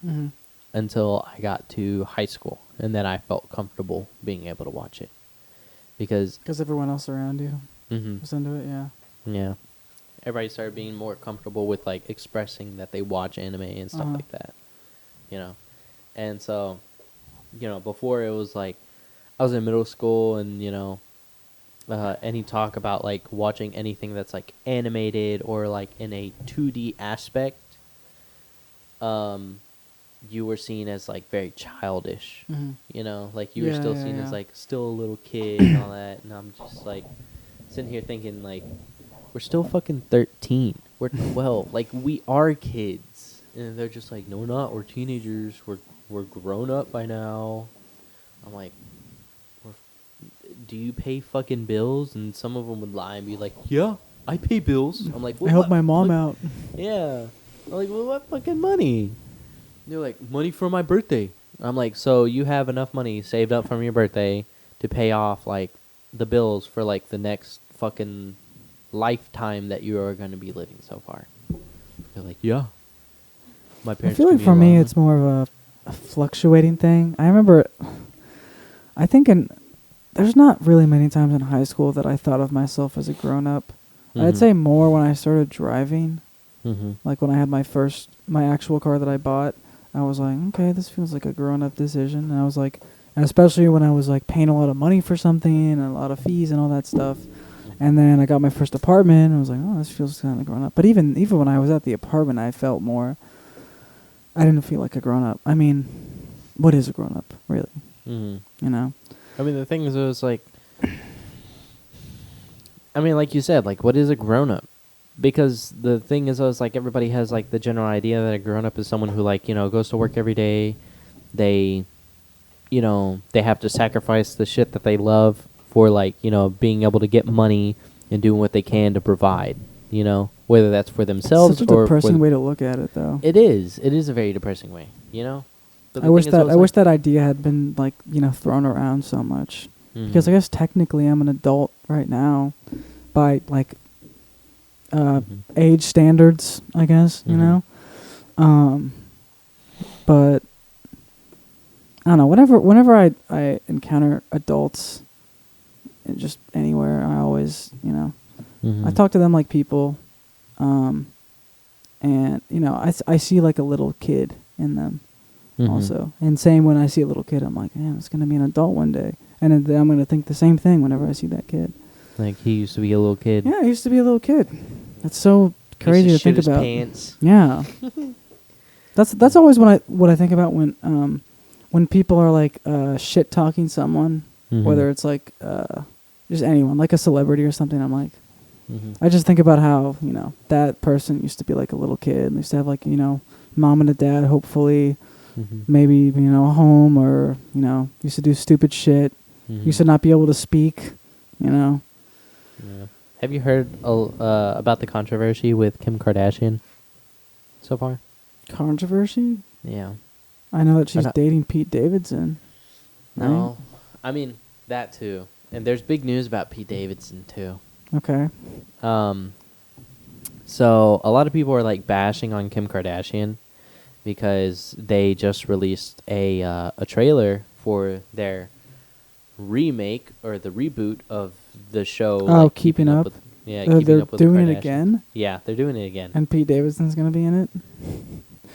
Mm-hmm. until I got to high school. And then I felt comfortable being able to watch it. Because... Because everyone else around you Mm-hmm. was into it, yeah. Yeah. Everybody started being more comfortable with, like, expressing that they watch anime and stuff like that. And so, before it was, like, I was in middle school, and any talk about like watching anything that's like animated or like in a 2D aspect, you were seen as like very childish. Like you were Yeah, still yeah, seen as yeah. like still a little kid and all that. And I'm just like sitting here thinking like we're still fucking 13. We're 12. Like we are kids. And they're just like, no, we're not. We're teenagers. We're grown up by now. I'm like, do you pay fucking bills? And some of them would lie and be like, yeah, I pay bills. I'm like, I help my mom what? out. Yeah. I'm like, well, what fucking money? They're like, money for my birthday. I'm like, so you have enough money saved up from your birthday to pay off like the bills for like the next fucking lifetime that you are going to be living so far? They're like, yeah. My I parents. feel give like me a for lot me of it's more of a fluctuating thing. I remember, I think there's not really many times in high school that I thought of myself as a grown up. money. I'd say more when I started driving. Mm-hmm. Like when I had my actual car that I bought, I was like, okay, this feels like a grown-up decision. And I was like, and especially when I was like paying a lot of money for something and a lot of fees and all that stuff. And then I got my first apartment and I was like, oh, this feels kind of grown up. But even when I was at the apartment, I felt more, I didn't feel like a grown-up. I mean, what is a grown-up, really? Mm-hmm. You know? I mean, the thing is, it was like, I mean, like you said, like, what is a grown up? Because the thing is, it's like everybody has like the general idea that a grown up is someone who like goes to work every day. They, they have to sacrifice the shit that they love for like being able to get money and doing what they can to provide. Whether that's for themselves Such a or depressing way to look at it, though. It is. It is a very depressing way. But I wish that idea had been like thrown around so much. Because I guess technically I'm an adult right now, by like age standards, I guess, you know. But I don't know. Whenever I encounter adults, just anywhere, I always I talk to them like people, and I see like a little kid in them also. And same when I see a little kid, I'm like, man, it's gonna be an adult one day, and then I'm gonna think the same thing whenever I see that kid. Like he used to be a little kid. Yeah, I used to be a little kid. That's so crazy to think about. Pants. Yeah, that's always what I think about when people are like shit talking someone, whether it's like just anyone, like a celebrity or something. I'm like, I just think about how that person used to be like a little kid and used to have like mom and a dad, hopefully, maybe a home, or used to do stupid shit, used to not be able to speak, Yeah. Have you heard about the controversy with Kim Kardashian so far? Controversy? Yeah. I know that she's dating Pete Davidson. No. I mean, that too. And there's big news about Pete Davidson too. Okay. So a lot of people are like bashing on Kim Kardashian because they just released a trailer for their remake or the reboot of the show. Oh, Keeping Up. With, Keeping Up with the doing Kardashians. it again. Yeah, they're doing it again. And Pete Davidson's gonna be in it.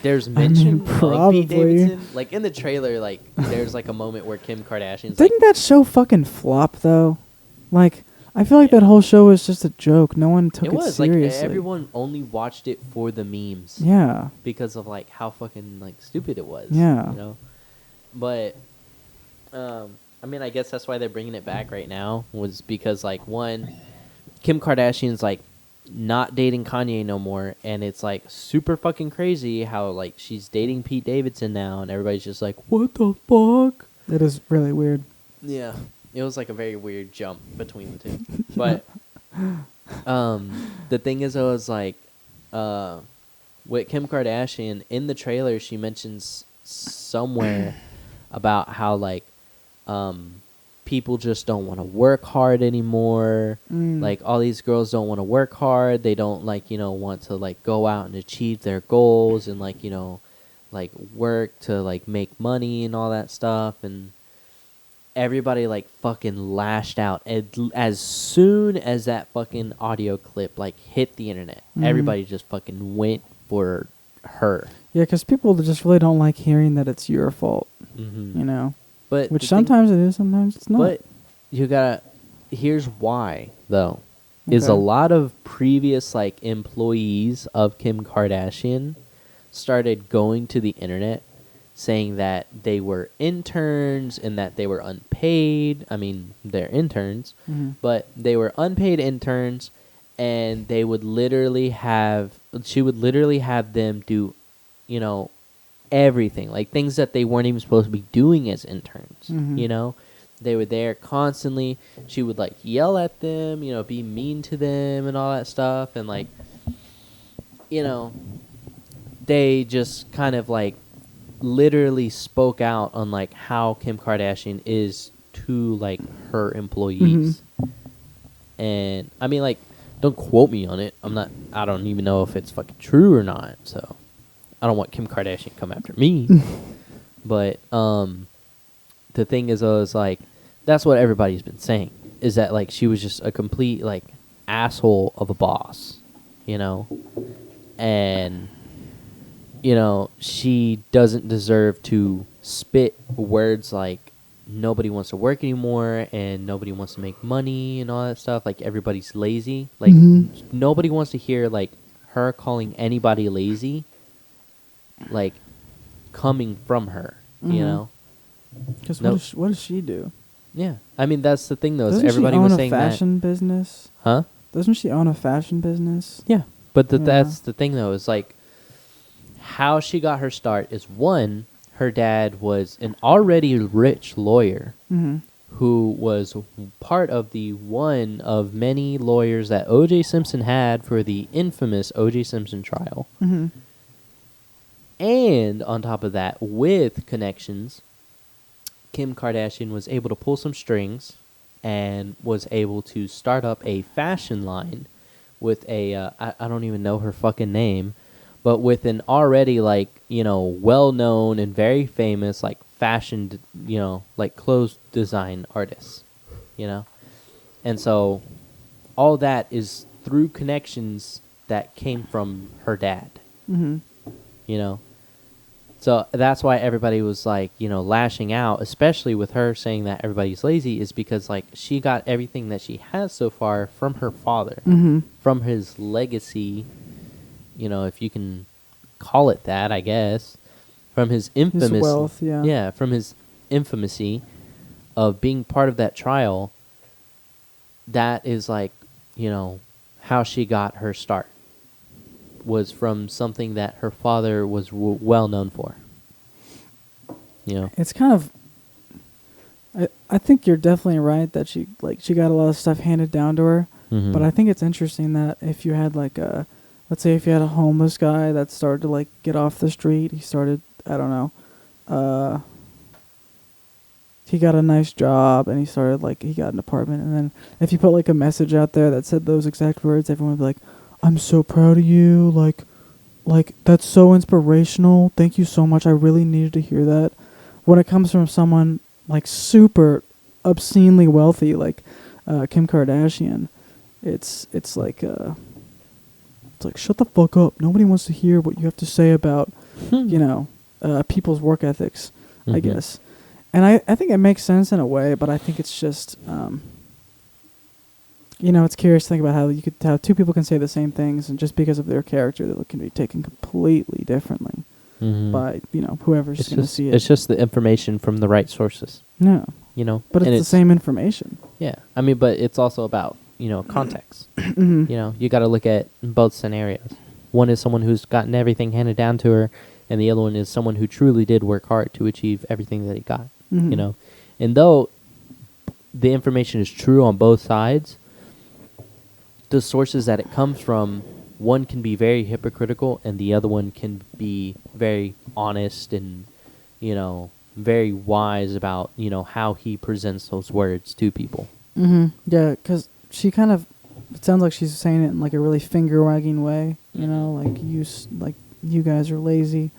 There's mention of probably. Pete Davidson, like in the trailer. Like there's like a moment where Kim Kardashian's Didn't that show fucking flop though? Like, I feel like that whole show was just a joke. No one took it seriously. Like everyone only watched it for the memes. Yeah. Because of like how fucking like stupid it was. Yeah. But I mean, I guess that's why they're bringing it back right now, was because like one, Kim Kardashian's like not dating Kanye no more, and it's like super fucking crazy how like she's dating Pete Davidson now, and everybody's just like, what the fuck? That is really weird. Yeah. It was like a very weird jump between the two. But the thing is, I was like, with Kim Kardashian, in the trailer, she mentions somewhere about how like people just don't want to work hard anymore. Like all these girls don't want to work hard. They don't like want to like go out and achieve their goals and like like work to like make money and all that stuff. And everybody like fucking lashed out as soon as that fucking audio clip like hit the internet. Everybody just fucking went for her. Yeah, because people just really don't like hearing that it's your fault. You know. But Which the thing- sometimes it is, sometimes it's not. But you gotta. Here's why, though, is a Okay. lot of previous like employees of Kim Kardashian started going to the internet saying that they were interns and that they were unpaid. I mean, they're interns, Mhm. but they were unpaid interns, and they would literally have. She would literally have them do, you know, everything, like things that they weren't even supposed to be doing as interns. Mhm. You know, they were there constantly. She would like yell at them, you know, be mean to them and all that stuff, and like, you know, they just kind of like literally spoke out on like how Kim Kardashian is to like her employees. And I mean, like, don't quote me on it. I don't even know if it's fucking true or not. So I don't want Kim Kardashian to come after me. But the thing is, though, is like that's what everybody's been saying, is that like she was just a complete like asshole of a boss, you know, and you know she doesn't deserve to spit words like nobody wants to work anymore and nobody wants to make money and all that stuff. Like everybody's lazy. Like nobody wants to hear like her calling anybody lazy, like coming from her. You Mhm. know. Because Nope. what does she do? Yeah, I mean that's the thing though. Is Doesn't everybody she own was a saying fashion business? that, huh? Doesn't she own a fashion business? Yeah, but Yeah. that's the thing though. Is like how she got her start is one. Her dad was an already rich lawyer Mm-hmm. who was part of the one of many lawyers that O.J. Simpson had for the infamous O.J. Simpson trial. Mm-hmm. And on top of that, with connections, Kim Kardashian was able to pull some strings and was able to start up a fashion line with a, I don't even know her fucking name, but with an already, like, you know, well-known and very famous, like, fashion, you know, like, clothes design artist, you know? And so all that is through connections that came from her dad, Mm-hmm. you know? So that's why everybody was like, you know, lashing out, especially with her saying that everybody's lazy, is because like she got everything that she has so far from her father, Mm-hmm. from his legacy, you know, if you can call it that, I guess, from his infamous His wealth, yeah. yeah, from his infamy of being part of that trial. That is like, you know, how she got her start. Was from something that her father was well known for. You know. It's kind of. I think you're definitely right that she got a lot of stuff handed down to her, Mhm. but I think it's interesting that if you had like a, let's say if you had a homeless guy that started to like get off the street, he started, I don't know, he got a nice job and he started like he got an apartment, and then if you put like a message out there that said those exact words, everyone would be like, I'm so proud of you, like that's so inspirational, thank you so much, I really needed to hear that. When it comes from someone like super obscenely wealthy like Kim Kardashian, it's like shut the fuck up, nobody wants to hear what you have to say about you know people's work ethics, I Mhm. guess. And I think it makes sense in a way, but I think it's just you know, it's curious to think about how two people can say the same things, and just because of their character, that can be taken completely differently Mhm. by, you know, whoever's It's going to just see it. it's just the information from the right sources. No, You know. but it's And the same information. Yeah, I mean, but it's also about, you know, context. You know, you got to look at both scenarios. One is someone who's gotten everything handed down to her, and the other one is someone who truly did work hard to achieve everything that he got. Mhm. You know, and though the information is true on both sides, the sources that it comes from, one can be very hypocritical, and the other one can be very honest and, you know, very wise about, you know, how he presents those words to people. Yeah, because she kind of, it sounds like she's saying it in like a really finger wagging way. You know, like like you guys are lazy.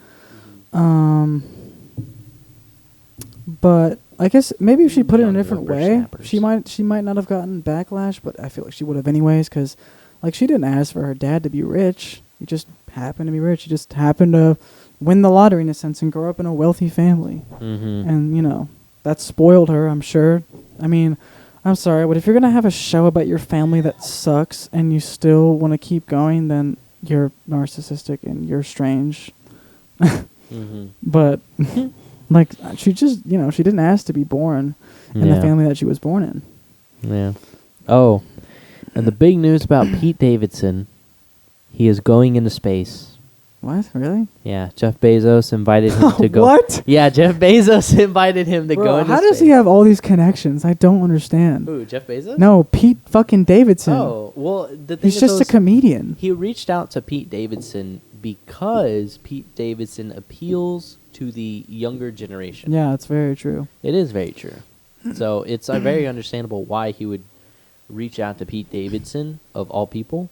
But I guess maybe if she put it in a Young different way, whippersnappers. she might not have gotten backlash. But I feel like she would have anyways, because like she didn't ask for her dad to be rich. He just happened to be rich. He just happened to win the lottery in a sense and grow up in a wealthy family. Mm-hmm. And you know, that spoiled her, I'm sure. I mean, I'm sorry, but if you're gonna have a show about your family that sucks and you still want to keep going, then you're narcissistic and you're strange. Mm-hmm. But like, she just, she didn't ask to be born in the family that she was born in. Yeah. Oh, and the big news about Pete Davidson, he is going into space. What? Really? Yeah, Jeff Bezos invited him to go. What? Yeah, Jeff Bezos invited him to Bro, go into how does space. he have all these connections? I don't understand. Who, Jeff Bezos? No, Pete fucking Davidson. Oh, well, the thing He's is, just a comedian. he reached out to Pete Davidson because Pete Davidson appeals to the younger generation. Yeah, it's very true. It is very true. So it's very understandable why he would reach out to Pete Davidson, of all people.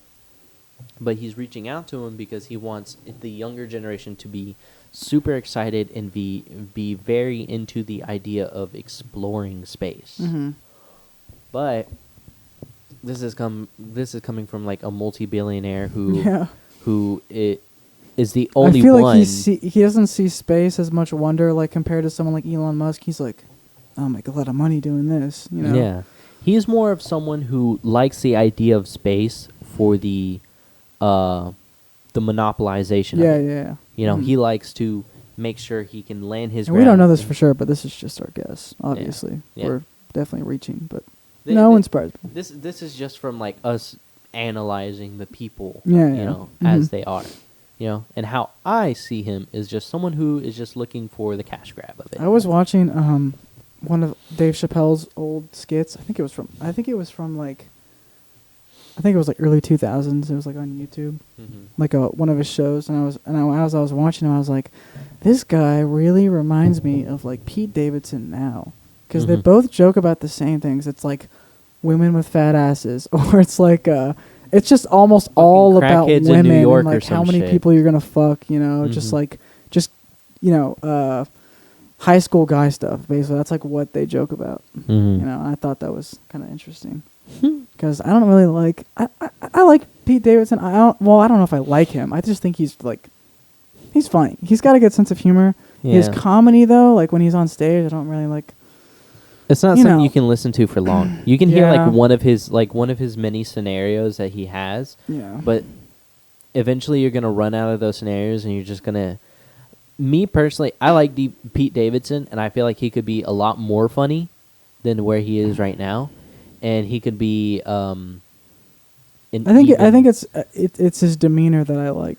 But he's reaching out to him because he wants the younger generation to be super excited and be very into the idea of exploring space. Mm-hmm. But this is coming from like a multi-billionaire who Yeah. is the only I feel one. like he doesn't see space as much wonder, like compared to someone like Elon Musk. He's like, I'll make a lot of money doing this. Yeah, he's more of someone who likes the idea of space for the monopolization. Yeah, of it. yeah. You know, he likes to make sure he can land his. And we don't ground know this and- for sure, but this is just our guess. Obviously, Yeah. we're definitely reaching, but They- no they- one's surprised. This is just from like us analyzing the people. Yeah, you yeah. know, Mhm. as they are. And how I see him is just someone who is just looking for the cash grab of it. I was watching one of Dave Chappelle's old skits. I think it was like early 2000s. It was like on YouTube, like one of his shows. And as I was watching him, I was like, this guy really reminds me of like Pete Davidson now, because they Mhm. both joke about the same things. It's like women with fat asses, or it's like it's just almost all about crackheads in women New York and or like how some many shit. people you're gonna fuck. Just Mhm. like high school guy stuff. Basically, that's like what they joke about. Mhm. I thought that was kind of interesting because I don't really like. I like Pete Davidson. I don't know if I like him. I just think he's funny. He's got a good sense of humor. His Yeah. comedy though, like when he's on stage, I don't really like. It's not you something know. you can listen to for long. You can hear Yeah. like one of his many scenarios that he has, Yeah. but eventually you're gonna run out of those scenarios, and you're just gonna. Me personally, I like Pete Davidson, and I feel like he could be a lot more funny than where he is right now, and he could be. I think it's his demeanor that I like.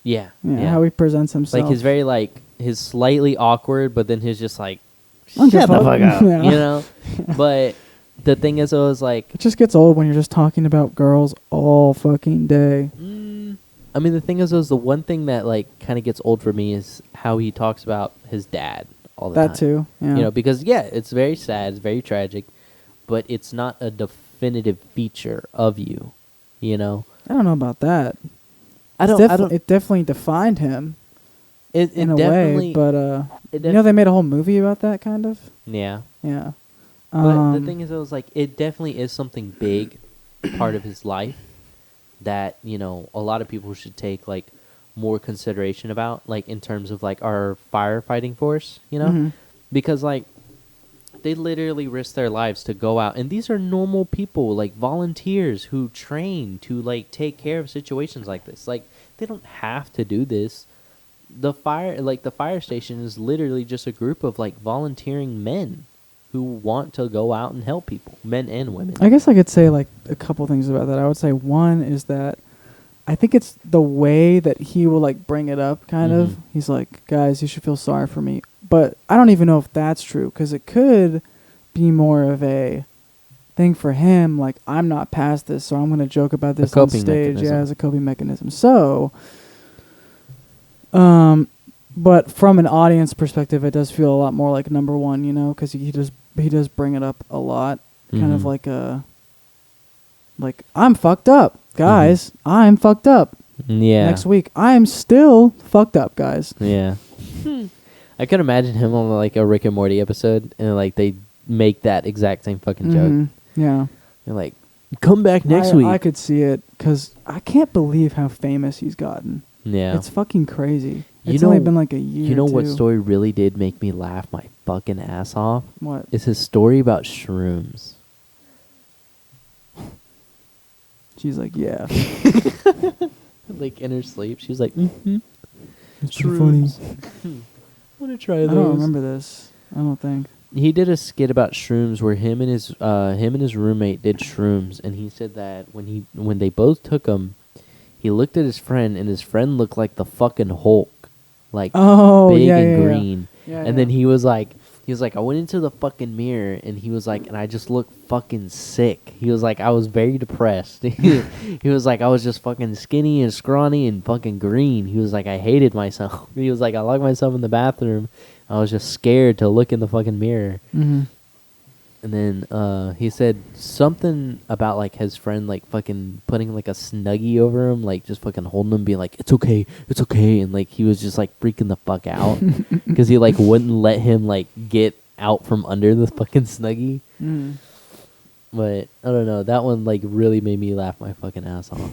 yeah, How he presents himself. like his slightly awkward, but then his just like I don't give shut the a fuck fuck. up, Yeah. you know. But the thing is, I was like, It just gets old when you're just talking about girls all fucking day. I mean, the thing is, the one thing that like kind of gets old for me is how he talks about his dad all the time. That too. Yeah. Because it's very sad, it's very tragic, but it's not a definitive feature of you. I don't know about that. I don't. It definitely defined him It in a definitely, way, but they made a whole movie about that kind of. yeah. Yeah. But the thing is, it definitely is something big, part of his life, that a lot of people should take like more consideration about, like in terms of like our firefighting force, Mhm. because like they literally risk their lives to go out, and these are normal people, like volunteers who train to like take care of situations like this. Like they don't have to do this. The fire station is literally just a group of like volunteering men who want to go out and help people, men and women. I guess I could say like a couple things about that. I would say one is that I think it's the way that he will like bring it up, kind of. Mhm. He's like, guys, you should feel sorry for me. But I don't even know if that's true, because it could be more of a thing for him, like, I'm not past this, so I'm going to joke about this on coping stage. mechanism. Yeah, as a coping mechanism. So, but from an audience perspective, it does feel a lot more like number one, because he does bring it up a lot, kind of Mhm. like I'm fucked up, guys. I'm fucked up. Yeah. Next week, I'm still fucked up, guys. Yeah. I could imagine him on like a Rick and Morty episode, and like they make that exact same fucking joke. Mhm. Yeah. They're like, come back next week. I could see it, because I can't believe how famous he's gotten. Yeah. It's fucking crazy. It's only been like a year. You know what too. story really did make me laugh my fucking ass off? What? It's his story about shrooms. She's like, yeah. Like in her sleep, she's like, mm-hmm. It's too funny. I want to try I those. don't remember this. I don't think. He did a skit about shrooms where him and his roommate did shrooms, and he said that when they both took them, he looked at his friend, and his friend looked like the fucking Hulk, like Oh, big yeah, and yeah, yeah. green. Yeah, And then he was like, I went into the fucking mirror, and he was like, and I just looked fucking sick. He was like, I was very depressed. He was like, I was just fucking skinny and scrawny and fucking green. He was like, I hated myself. He was like, I locked myself in the bathroom. I was just scared to look in the fucking mirror. Mm-hmm. And then he said something about like his friend like fucking putting like a Snuggie over him, like just fucking holding him, being like, it's okay, and like he was just like freaking the fuck out because he like wouldn't let him like get out from under the fucking Snuggie. Mm-hmm. But I don't know, that one like really made me laugh my fucking ass off.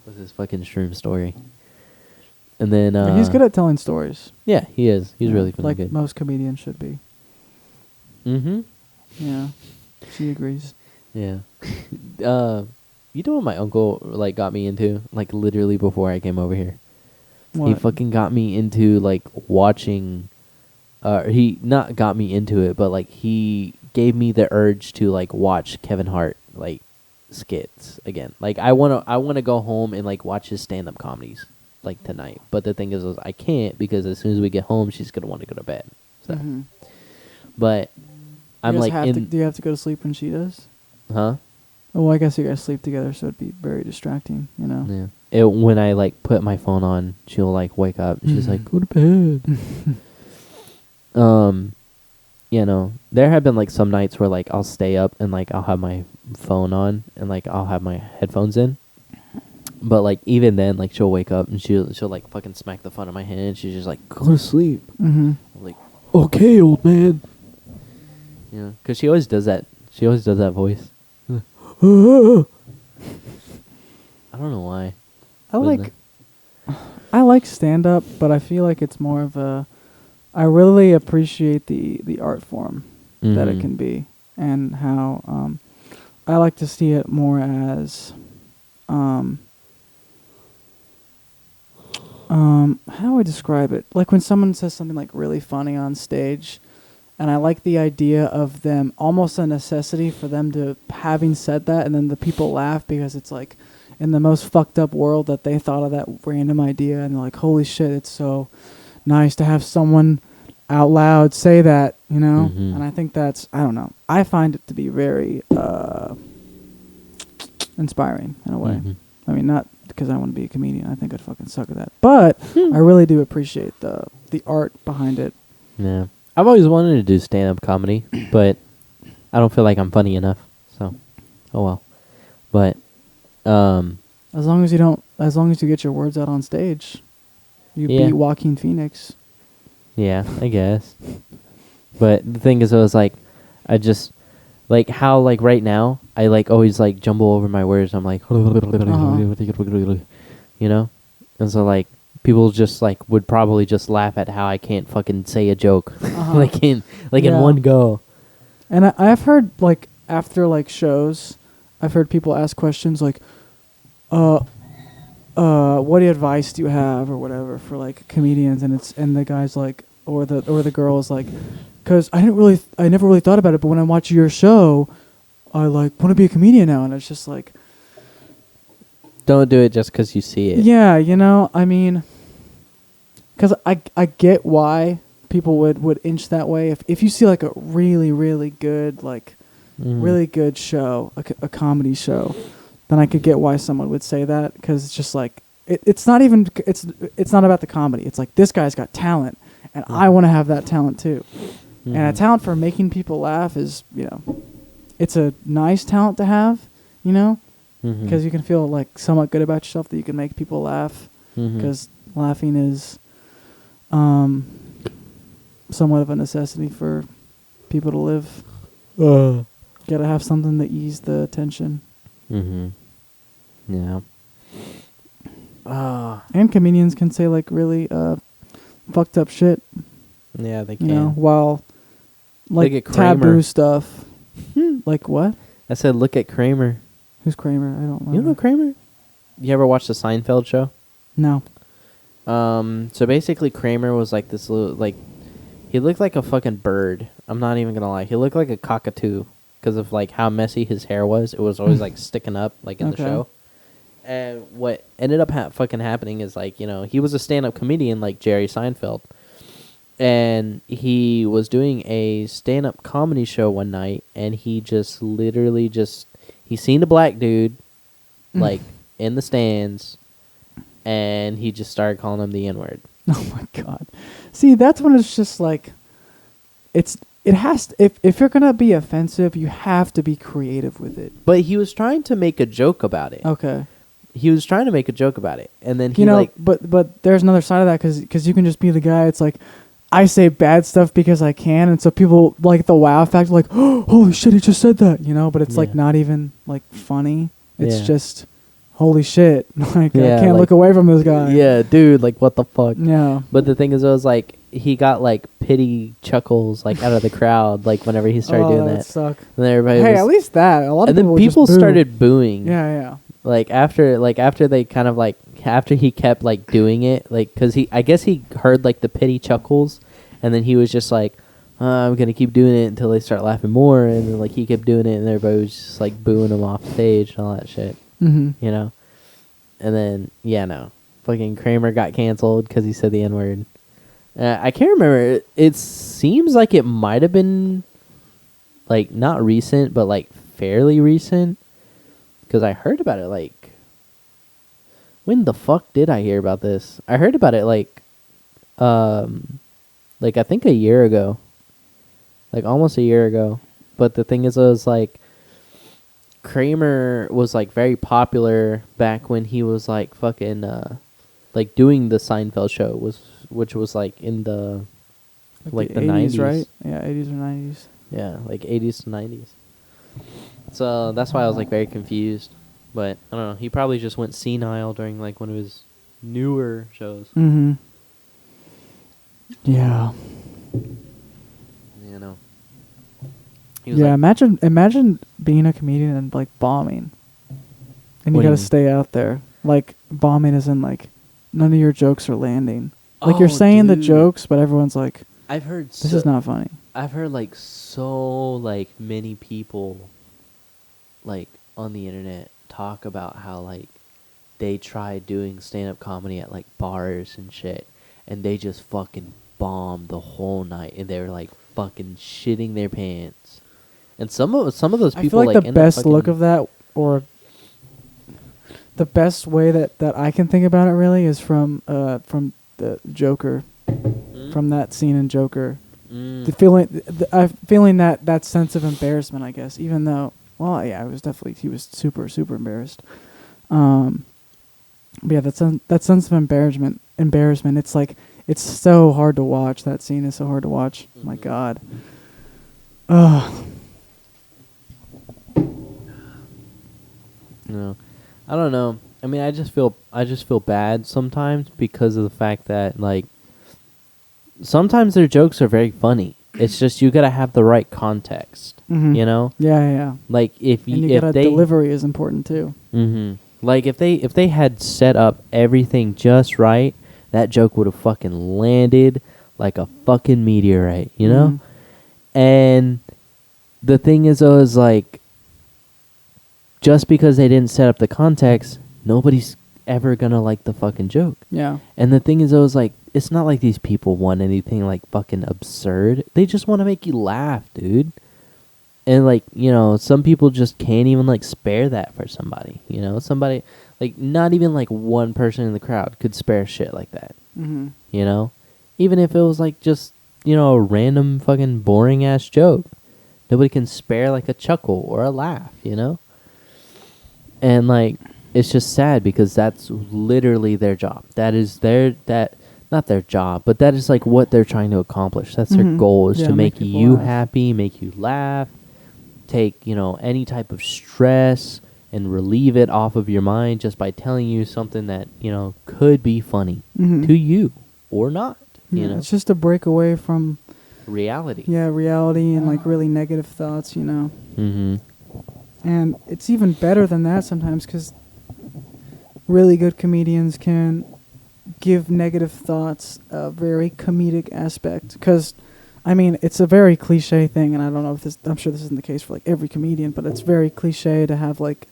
Was his fucking shroom story. And then He's good at telling stories. Yeah, he is. He's Yeah, really fucking like good. most comedians should be. Mm-hmm. Yeah, she agrees. Yeah. You know what my uncle like got me into? Like literally before I came over here. What? He fucking got me into like watching he not got me into it, but like he gave me the urge to like watch Kevin Hart like skits again. Like I wanna go home and like watch his stand up comedies like tonight. But the thing is I can't because as soon as we get home she's gonna want to go to bed. So Mm-hmm. but I'm like do you have to go to sleep when she does? huh? Oh, well, I guess you guys sleep together, so it'd be very distracting, you know? Yeah. When I like put my phone on, she'll like wake up. And she's like, "Go to bed." You know, there have been like some nights where like I'll stay up and like I'll have my phone on and like I'll have my headphones in. But like even then, like she'll wake up and she'll like fucking smack the phone in my hand. She's just like, "Go to sleep." Mm-hmm. I'm like, "Okay, old man." Yeah, because she always does that. She always does that voice. I don't know why. I like stand up, but I feel like it's more of a I really appreciate the art form that it can be and how I like to see it more as how do I describe it? Like when someone says something like really funny on stage, and I like the idea of them almost a necessity for them to having said that, and then the people laugh because it's like in the most fucked up world that they thought of that random idea, and they're like, holy shit, it's so nice to have someone out loud say that, you know? Mm-hmm. And I think that's, I don't know, I find it to be very inspiring in a way. Mm-hmm. I mean, not because I want to be a comedian. I think I'd fucking suck at that. But I really do appreciate the art behind it. Yeah. I've always wanted to do stand-up comedy, but I don't feel like I'm funny enough. So, oh well. But as long as you get your words out on stage, you beat Joaquin Phoenix. Yeah, I guess. But the thing is, I was like, I just like how like right now I like always like jumble over my words. I'm like, you know, and so like people just like would probably just laugh at how I can't fucking say a joke like in one go. And I've heard like after like shows, I've heard people ask questions like, what advice do you have or whatever for like comedians, and the guy's like, or the girl's like, because I never really thought about it, but when I watch your show, I like want to be a comedian now, and it's just like, don't do it just because you see it. Yeah, you know, I mean, because I get why people would inch that way if you see like a really really good really good show, a comedy show, then I could get why someone would say that, because it's just like it's not even it's not about the comedy. It's like this guy's got talent, and I want to have that talent too. And a talent for making people laugh is, you know, it's a nice talent to have, you know, because you can feel like somewhat good about yourself that you can make people laugh, because laughing is somewhat of a necessity for people to live. Gotta have something to ease the tension. Yeah. And comedians can say like really fucked up shit. Yeah, they You can. know, while like Look at Kramer. taboo stuff. Like what? I said, look at Kramer. Who's Kramer? I don't know. You don't know Kramer? You ever watched the Seinfeld show? No. So basically Kramer was like this little, like, he looked like a fucking bird. I'm not even gonna lie. He looked like a cockatoo because of like how messy his hair was. It was always like sticking up like in the Okay. show. And what ended up fucking happening is like, you know, he was a stand-up comedian like Jerry Seinfeld. And he was doing a stand-up comedy show one night, and he just literally he seen a black dude like in the stands, and he just started calling him the N-word. Oh my god. See, that's when it's just like, it has to, if you're gonna be offensive, you have to be creative with it. But he was trying to make a joke about it. Okay. He was trying to make a joke about it, and then he You know, like, but there's another side of that because you can just be the guy. It's like, I say bad stuff because I can, and so people like the wow factor, like, oh, holy shit, he just said that, you know. But it's like Yeah. not even like funny. It's Yeah. just, holy shit, like Yeah, I can't like- look away from this guy. yeah, dude, like what the fuck? Yeah. But the thing is, it was like he got like pity chuckles like out of the crowd, like whenever he started doing that would that, suck. and then everybody Hey, was, at least that. A lot of and then would just people boo. started booing. Yeah. Like after they kind of like after he kept like doing it, like because I guess he heard like the pity chuckles, and then he was just like, I'm gonna keep doing it until they start laughing more, and then like he kept doing it, and everybody was just like booing him off stage and all that shit, Mm-hmm. you know. And then fucking Kramer got canceled because he said the N-word. I can't remember. It seems like it might have been like not recent, but like fairly recent. Because I heard about it like, when the fuck did I hear about this? I heard about it like I think a year ago, like almost a year ago. But the thing is, it was like Kramer was like very popular back when he was like fucking like doing the Seinfeld show, which was like in the like the 80s, 90s, right? Yeah, 80s or 90s. Yeah, like 80s to 90s. So that's why I was like very confused. But I don't know. He probably just went senile during like one of his newer shows. Mm-hmm. Yeah. You know. He was Yeah, like, imagine being a comedian and like bombing. And What you do you gotta mean? stay out there. Like bombing is in like none of your jokes are landing. Like you're Oh, saying the dude. jokes, but everyone's like, I've heard this is not funny. I've heard like so like many people like on the internet talk about how like they tried doing stand-up comedy at like bars and shit, and they just fucking bombed the whole night, and they were like fucking shitting their pants. And some of those I people feel like the end up best look fucking- of that, or the best way that I can think about it really is from the Joker, Mm? from that scene in Joker. Mm. The feeling that sense of embarrassment, I guess, even though, well, yeah, he was super, super embarrassed. But yeah, that sense of embarrassment, it's like, it's so hard to watch. That scene is so hard to watch. My Mhm. God. Ugh. No, I don't know. I mean, I just feel bad sometimes because of the fact that like sometimes their jokes are very funny. It's just you gotta have the right context, Mhm. you know. Yeah. Like if And you if gotta they delivery is important too. like if they had set up everything just right, that joke would have fucking landed like a fucking meteorite, you know. Mhm. And the thing is, though, is like just because they didn't set up the context, nobody's ever gonna like the fucking joke. Yeah. And the thing is, though, is like it's not like these people want anything like fucking absurd. They just want to make you laugh, dude. And like, you know, some people just can't even like spare that for somebody. You know, somebody like not even like one person in the crowd could spare shit like that. Mm-hmm. You know, even if it was like just, you know, a random fucking boring ass joke, nobody can spare like a chuckle or a laugh. You know. And like, it's just sad because that's literally their job. That is not their job, but that is like what they're trying to accomplish. That's their Mhm. goal, is Yeah, to make make people you laugh. happy, make you laugh, take, you know, any type of stress and relieve it off of your mind just by telling you something that, you know, could be funny Mhm. to you or not. You Yeah, know, it's just a break away from reality. reality and like really negative thoughts, Mm-hmm. And it's even better than that sometimes because really good comedians can give negative thoughts a very comedic aspect. Because, I mean, it's a very cliche thing, and I don't know if this. I'm sure this isn't the case for like every comedian, but it's very cliche to have like,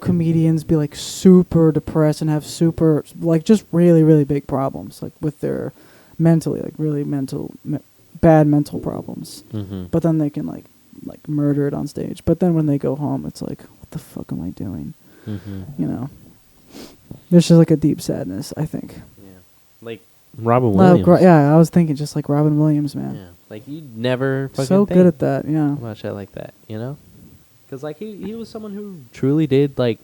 comedians be like super depressed and have super like just really really big problems like with their mentally like really bad mental problems. Mm-hmm. But then they can like murder it on stage. But then when they go home, it's like, what the fuck am I doing? Mm-hmm. There's just like a deep sadness, I think. Yeah. Like Robin Williams. Yeah, I was thinking just like Robin Williams, man. Yeah. Like you never fucking So think good at that, yeah. about shit like that, you know? Because like he was someone who truly did like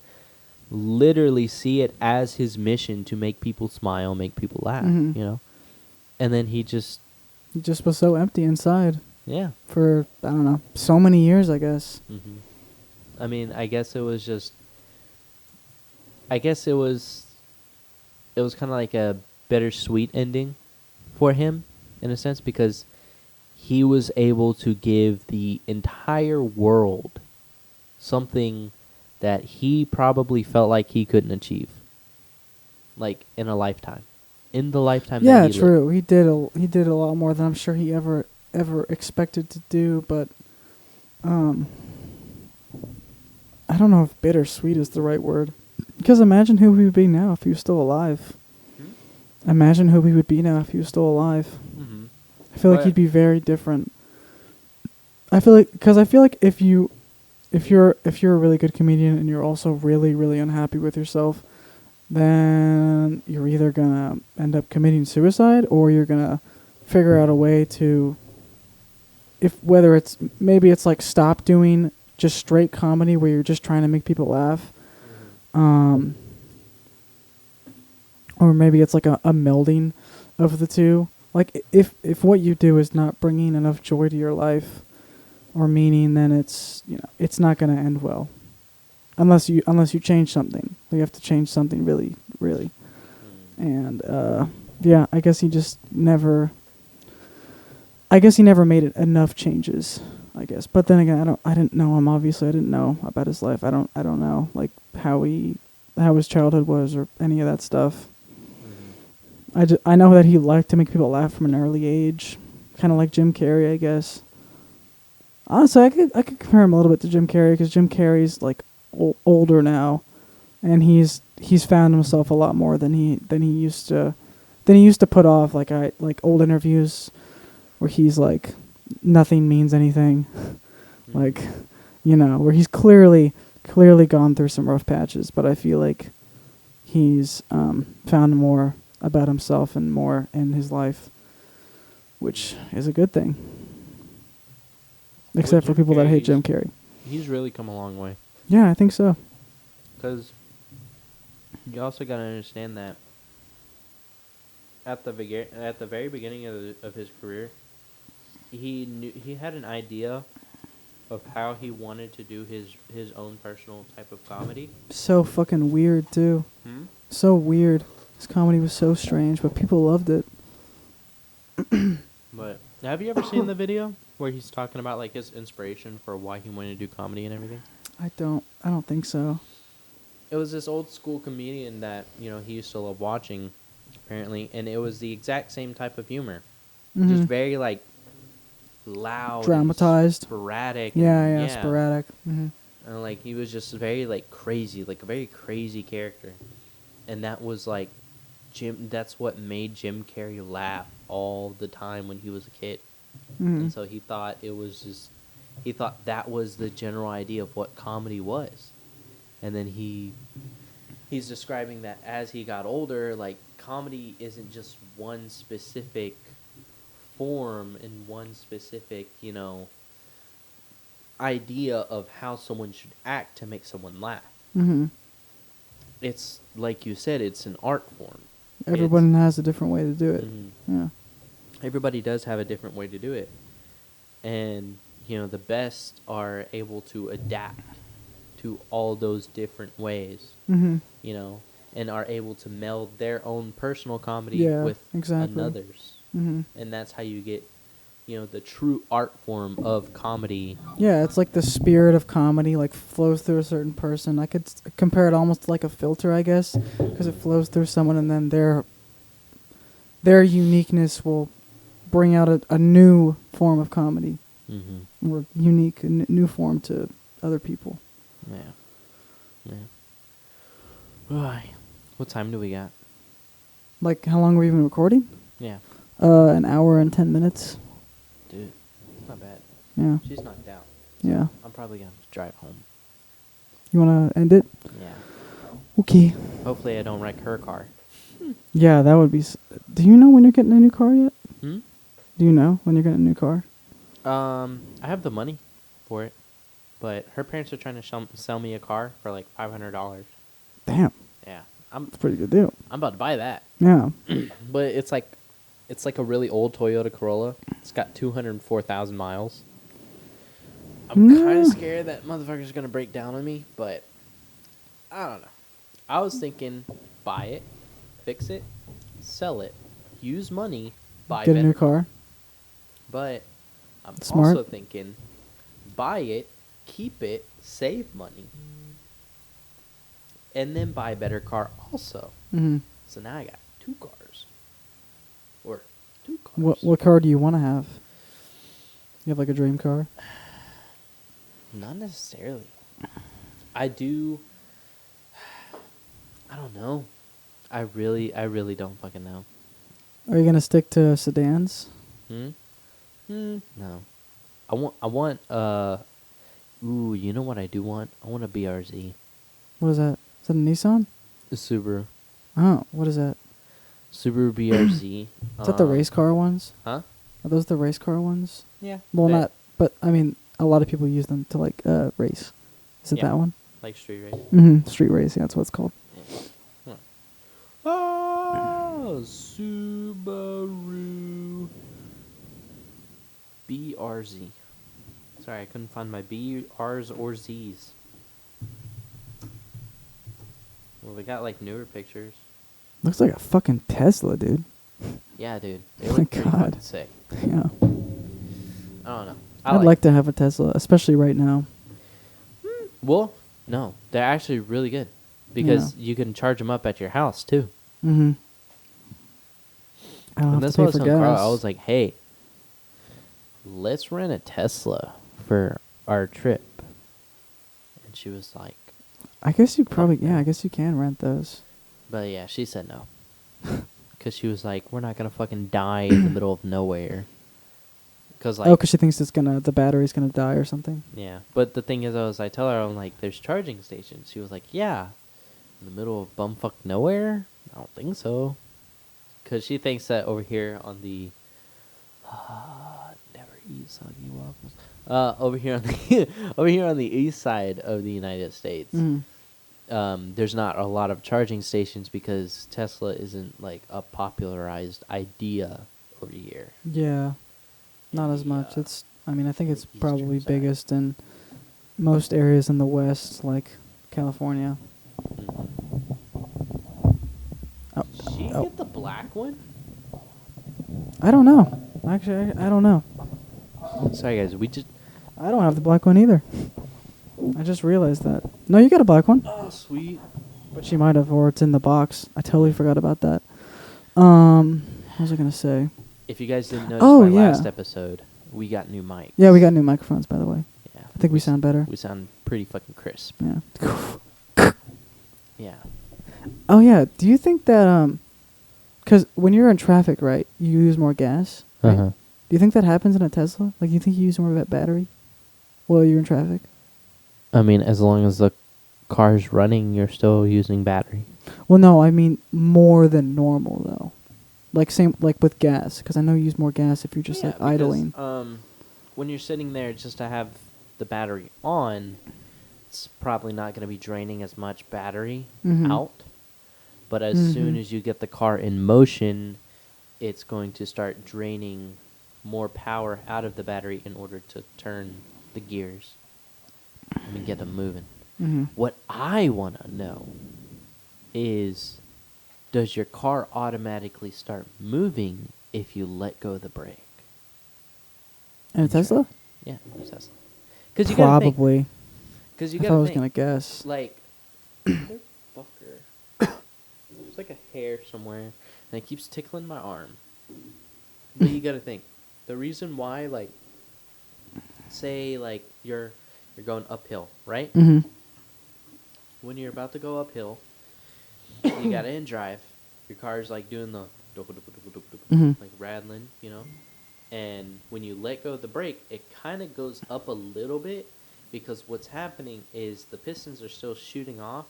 literally see it as his mission to make people smile, make people laugh, Mhm. you know? And then he just, He just was so empty inside yeah. for, I don't know, so many years, I guess. I mean, I guess it was just, I guess it was kind of like a bittersweet ending for him in a sense because he was able to give the entire world something that he probably felt like he couldn't achieve, like in a lifetime, in the lifetime Yeah, that he true. He did a lot more than I'm sure he ever expected to do, but I don't know if bittersweet is the right word. Because imagine who he would be now if he was still alive. Imagine who he would be now if he was still alive. Mm-hmm. I feel like he'd be very different. I feel like if you're a really good comedian and you're also really really unhappy with yourself, then you're either gonna end up committing suicide or you're gonna figure out a way to, whether it's maybe it's like stop doing just straight comedy where you're just trying to make people laugh, or maybe it's like a melding of the two. Like if what you do is not bringing enough joy to your life or meaning, then it's it's not going to end well. Unless you change something. You have to change something really really. And yeah, I guess he never made it enough changes, I guess. But then again, I didn't know him, obviously. I didn't know about his life. I don't know like how his childhood was or any of that stuff. I know that he liked to make people laugh from an early age, kind of like Jim Carrey, I guess. Honestly, I could compare him a little bit to Jim Carrey because Jim Carrey's like older now, and he's found himself a lot more than he used to put off. Like old interviews where he's like nothing means anything, like where he's clearly gone through some rough patches. But I feel like he's found more about himself and more in his life, which is a good thing. Except for people that hate Jim Carrey. He's really come a long way. Yeah, I think so. Because you also got to understand that at the very beginning of his career, he had an idea of how he wanted to do his own personal type of comedy. So fucking weird too. So weird. His comedy was so strange, but people loved it. But have you ever seen the video where he's talking about like his inspiration for why he wanted to do comedy and everything? I don't think so. It was this old school comedian that he used to love watching, apparently, and it was the exact same type of humor, just very like loud, dramatized, sporadic. Yeah, sporadic. And like he was just very like crazy, like a very crazy character, and that was like that's what made Jim Carrey laugh all the time when he was a kid. And so he thought that was the general idea of what comedy was. And then he's describing that as he got older, like comedy isn't just one specific form and one specific, idea of how someone should act to make someone laugh. It's like you said, it's an art form. Everyone has a different way to do it. Yeah. Everybody does have a different way to do it. And, the best are able to adapt to all those different ways, and are able to meld their own personal comedy with another's. Mm-hmm. And that's how you get, the true art form of comedy. Yeah, it's like the spirit of comedy like flows through a certain person. I could compare it almost to like a filter, I guess, because it flows through someone, and then their uniqueness will bring out a new form of comedy, Mm-hmm. or unique new form to other people. Yeah. Right. What time do we got? Like, how long have we been recording? Yeah. An hour and 10 minutes. Dude, it's not bad. Yeah, She's knocked out. yeah. I'm probably going to drive home. You wanna end it? Yeah. Okay. Hopefully I don't wreck her car. Yeah, that would be. Do you know when you're getting a new car yet? Hmm? Do you know when you're getting a new car? I have the money for it, but her parents are trying to sell me a car for like $500. Damn, Yeah. I'm that's a pretty good deal. about to buy that. Yeah. But it's like a really old Toyota Corolla. It's got 204,000 miles. I'm kind of Yeah. scared that motherfucker's going to break down on me, but I don't know. I was thinking buy it, fix it, sell it, use money, buy Get a better new car. But I'm Smart. also thinking buy it, keep it, save money, and then buy a better car also. Mm-hmm. So now I got 2 cars. Or 2 cars. What car do you want to have? You have like a dream car? Not necessarily. I do. I don't know. I really don't fucking know. Are you gonna stick to sedans? No. I want, ooh, you know what I do want? I want a BRZ. What is that? Is that a Nissan? A Subaru. Oh, what is that? Subaru BRZ. Is that the race car ones? Huh? Are those the race car ones? Yeah. Well, not. But I mean, a lot of people use them to like race. Is it Yeah. that one? Like street race. Mm-hmm. Street race. Yeah, that's what it's called. Oh, Subaru BRZ. Sorry, I couldn't find my B, R's, or Z's. Well, they got like newer pictures. Looks like a fucking Tesla, dude. Yeah, dude. They Oh my look pretty God. fucking sick. Yeah. I don't know. I'd like to have a Tesla, especially right now. Well, no, they're actually really good because you can charge them up at your house too. Mm-hmm. I don't And have that's to what I pay was for telling gas. Karla. I was like, hey, let's rent a Tesla for our trip. And she was like, I guess you probably, yeah, I guess you can rent those. but yeah, she said no. Because she was like, we're not going to fucking die in the middle of nowhere. Because like, Oh, because she thinks the battery's gonna die or something. yeah. But the thing is, I tell her, I'm like, there's charging stations. She was like, yeah. In the middle of bumfuck nowhere? I don't think so. Because she thinks that over here on the... never eat soggy waffles. Over here on the over here on the east side of the United States, there's not a lot of charging stations because Tesla isn't like a popularized idea over here. Yeah, not in as the, much. It's, I mean, I think it's eastern probably side. biggest in most areas in the West, like California. Oh, Did she oh. get the black one? I don't know. Actually, I don't know. Sorry guys, I don't have the black one either. I just realized that. No, you got a black one. oh sweet. But she might have, or it's in the box. I totally forgot about that. What was I gonna say? If you guys didn't notice Oh, my yeah. last episode, we got new mics. Yeah, we got new microphones, by the way. Yeah, I think we sound better. We sound pretty fucking crisp. Yeah. Yeah. Oh yeah. Do you think that because when you're in traffic, right, you use more gas? Right? Uh-huh. Do you think that happens in a Tesla? Like, you think you use more of that battery while you're in traffic? I mean, as long as the car's running, you're still using battery. Well, no, I mean more than normal though. Like same like with gas, because I know you use more gas if you're just like idling. When you're sitting there just to have the battery on, it's probably not going to be draining as much battery out. But as soon as you get the car in motion, it's going to start draining more power out of the battery in order to turn the gears. I mean, get them moving. What I want to know is, does your car automatically start moving if you let go of the brake. And a Tesla? Yeah, a Tesla. Because you gotta think. Probably. Because you I thought I gotta was think. gonna guess. Like, motherfucker. There's like a hair somewhere, and it keeps tickling my arm. But you gotta think. The reason why, like, say, like, you're going uphill, right? Mm-hmm. When you're about to go uphill, you gotta in drive. Your car's like doing the Mhm. like rattling, you know. And when you let go of the brake, it kind of goes up a little bit because what's happening is the pistons are still shooting off,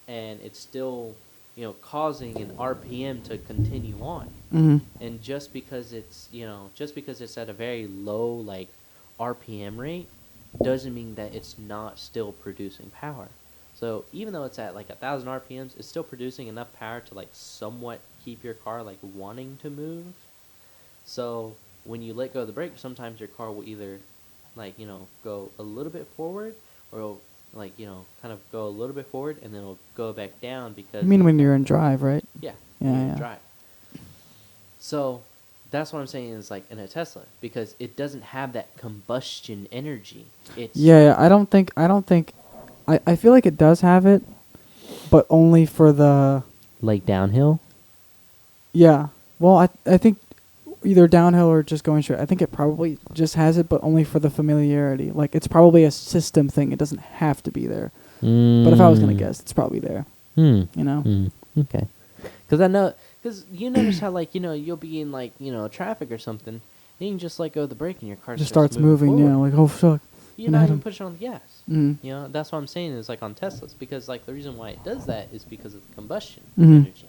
and it's still, you know, causing an RPM to continue on. Mm-hmm. And just because it's, you know, just because it's at a very low like RPM rate doesn't mean that it's not still producing power. So even though it's at like 1,000 RPMs, it's still producing enough power to like somewhat keep your car like wanting to move. So when you let go of the brake, sometimes your car will either like, you know, go a little bit forward, or it'll like, you know, kind of go a little bit forward and then it'll go back down because You mean of when the you're fact in drive, right? yeah, Yeah, when you're in yeah. drive. So that's what I'm saying is like in a Tesla, because it doesn't have that combustion energy. It's Yeah, I don't think. I feel like it does have it, but only for the. like downhill. Yeah. Well, I think either downhill or just going straight. I think it probably just has it, but only for the familiarity. Like it's probably a system thing. It doesn't have to be there. But if I was gonna guess, it's probably there. You know. Okay. Because I know, because you notice how like, you know, you'll be in like, you know, traffic or something, and you can just let go of the brake and your car Just starts moving. forward. Yeah. Like oh fuck. You're gonna not hit even him. pushing on the gas. Mm. You know, that's what I'm saying is like on Teslas, because like the reason why it does that is because of the combustion Mhm. energy.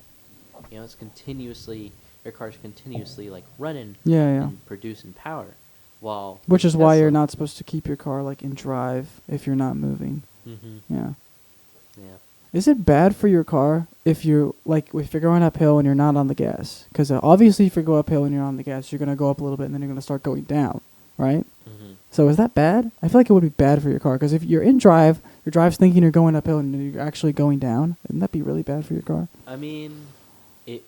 You know, it's continuously, your car's continuously like running Yeah, yeah. and producing power, while Which with is why you're Tesla- not supposed to keep your car like in drive if you're not moving. Mhm. Yeah. Yeah. Is it bad for your car if you like if you're going uphill and you're not on the gas? Because obviously, if you go uphill and you're on the gas, you're gonna go up a little bit and then you're gonna start going down, right? Mhm. So is that bad? I feel like it would be bad for your car because if you're in drive, your drive's thinking you're going uphill and you're actually going down. Wouldn't that be really bad for your car? I mean, it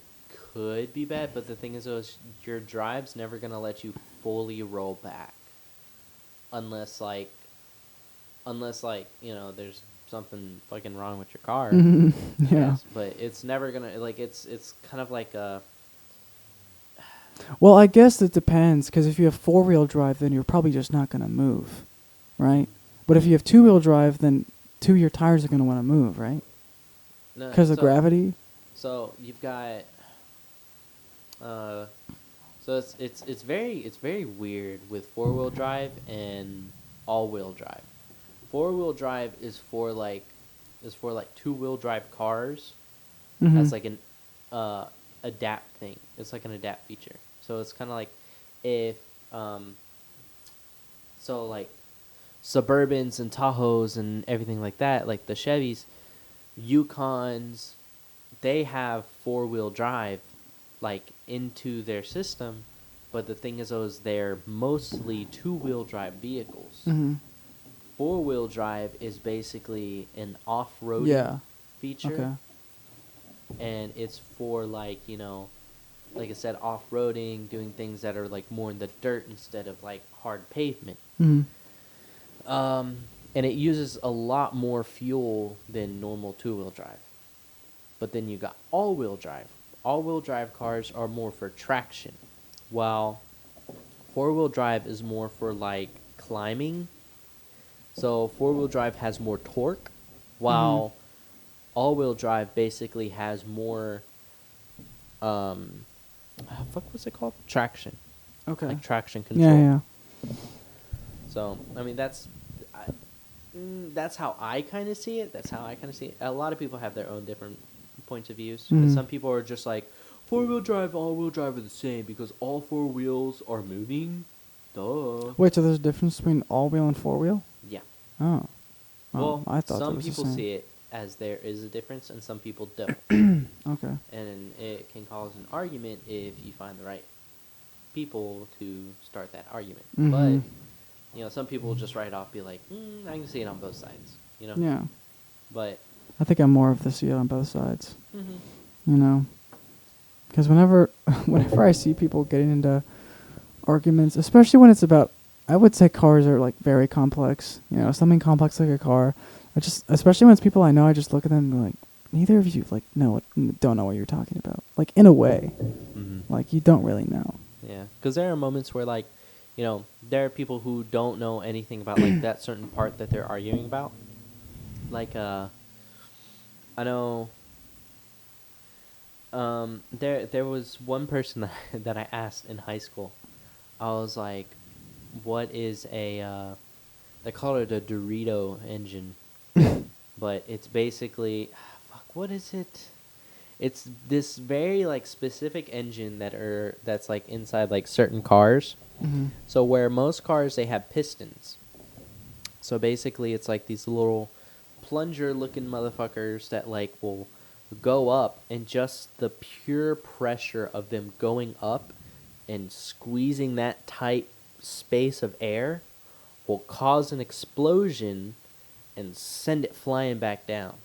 could be bad, but the thing is, though, is your drive's never gonna let you fully roll back, unless like, you know, there's something fucking wrong with your car. Yeah. Yes, but it's never gonna like it's kind of like a Well, I guess it depends because if you have 4-wheel drive, then you're probably just not gonna move, right? But if you have 2-wheel drive, then your tires are gonna want to move, right? no, Because of so- gravity. So you've got, so it's very weird with 4-wheel drive and all-wheel drive. 4-wheel drive is for like 2-wheel drive cars. Mhm. That's like an adapt thing. It's like an adapt feature. So it's kind of like if so like Suburbans and Tahoes and everything like that, like the Chevys, Yukons, they have 4-wheel drive like into their system, but the thing is those they're mostly 2-wheel drive vehicles. Mhm. 4-wheel drive is basically an off-roading Yeah. feature, Okay. and it's for like, you know, like I said, off-roading, doing things that are like more in the dirt instead of like hard pavement. Mhm. And it uses a lot more fuel than normal 2-wheel drive. But then you got all-wheel drive. All-wheel drive cars are more for traction, while 4-wheel drive is more for like climbing. So 4-wheel drive has more torque, while all-wheel drive basically has more fuck what's it called? Traction. Okay. Like traction control. Yeah, yeah. So, I mean, that's how I kind of see it. That's how I kind of see it. A lot of people have their own different points of views. 'Cause Mhm. some people are just like, 4-wheel drive, all-wheel drive are the same because all 4 wheels are moving. Duh. Wait, so there's a difference between all-wheel and 4-wheel? Yeah. Oh. Well, I thought some that was people the same. see it as there is a difference, and some people don't. Okay. And it can cause an argument if you find the right people to start that argument. Mhm. But you know, some people will just right off be like, I can see it on both sides. You know. Yeah. But I think I'm more of the see it on both sides. mhm. You know, Because whenever I see people getting into arguments, especially when it's about, I would say cars are like very complex. You know, something complex like a car. Especially when it's people I know, I just look at them and be like, neither of you like don't know what you're talking about. Like in a way, like you don't really know. Yeah, because there are moments where, like, you know, there are people who don't know anything about like that certain part that they're arguing about. Like, I know. There was one person that I asked in high school. I was like, "What is a?" They call it a Dorito engine, but it's basically, fuck. What is it? It's this very like specific engine that's like inside like certain cars. Mm-hmm. So where most cars they have pistons. So basically it's like these little plunger looking motherfuckers that like will go up, and just the pure pressure of them going up and squeezing that tight space of air will cause an explosion and send it flying back down.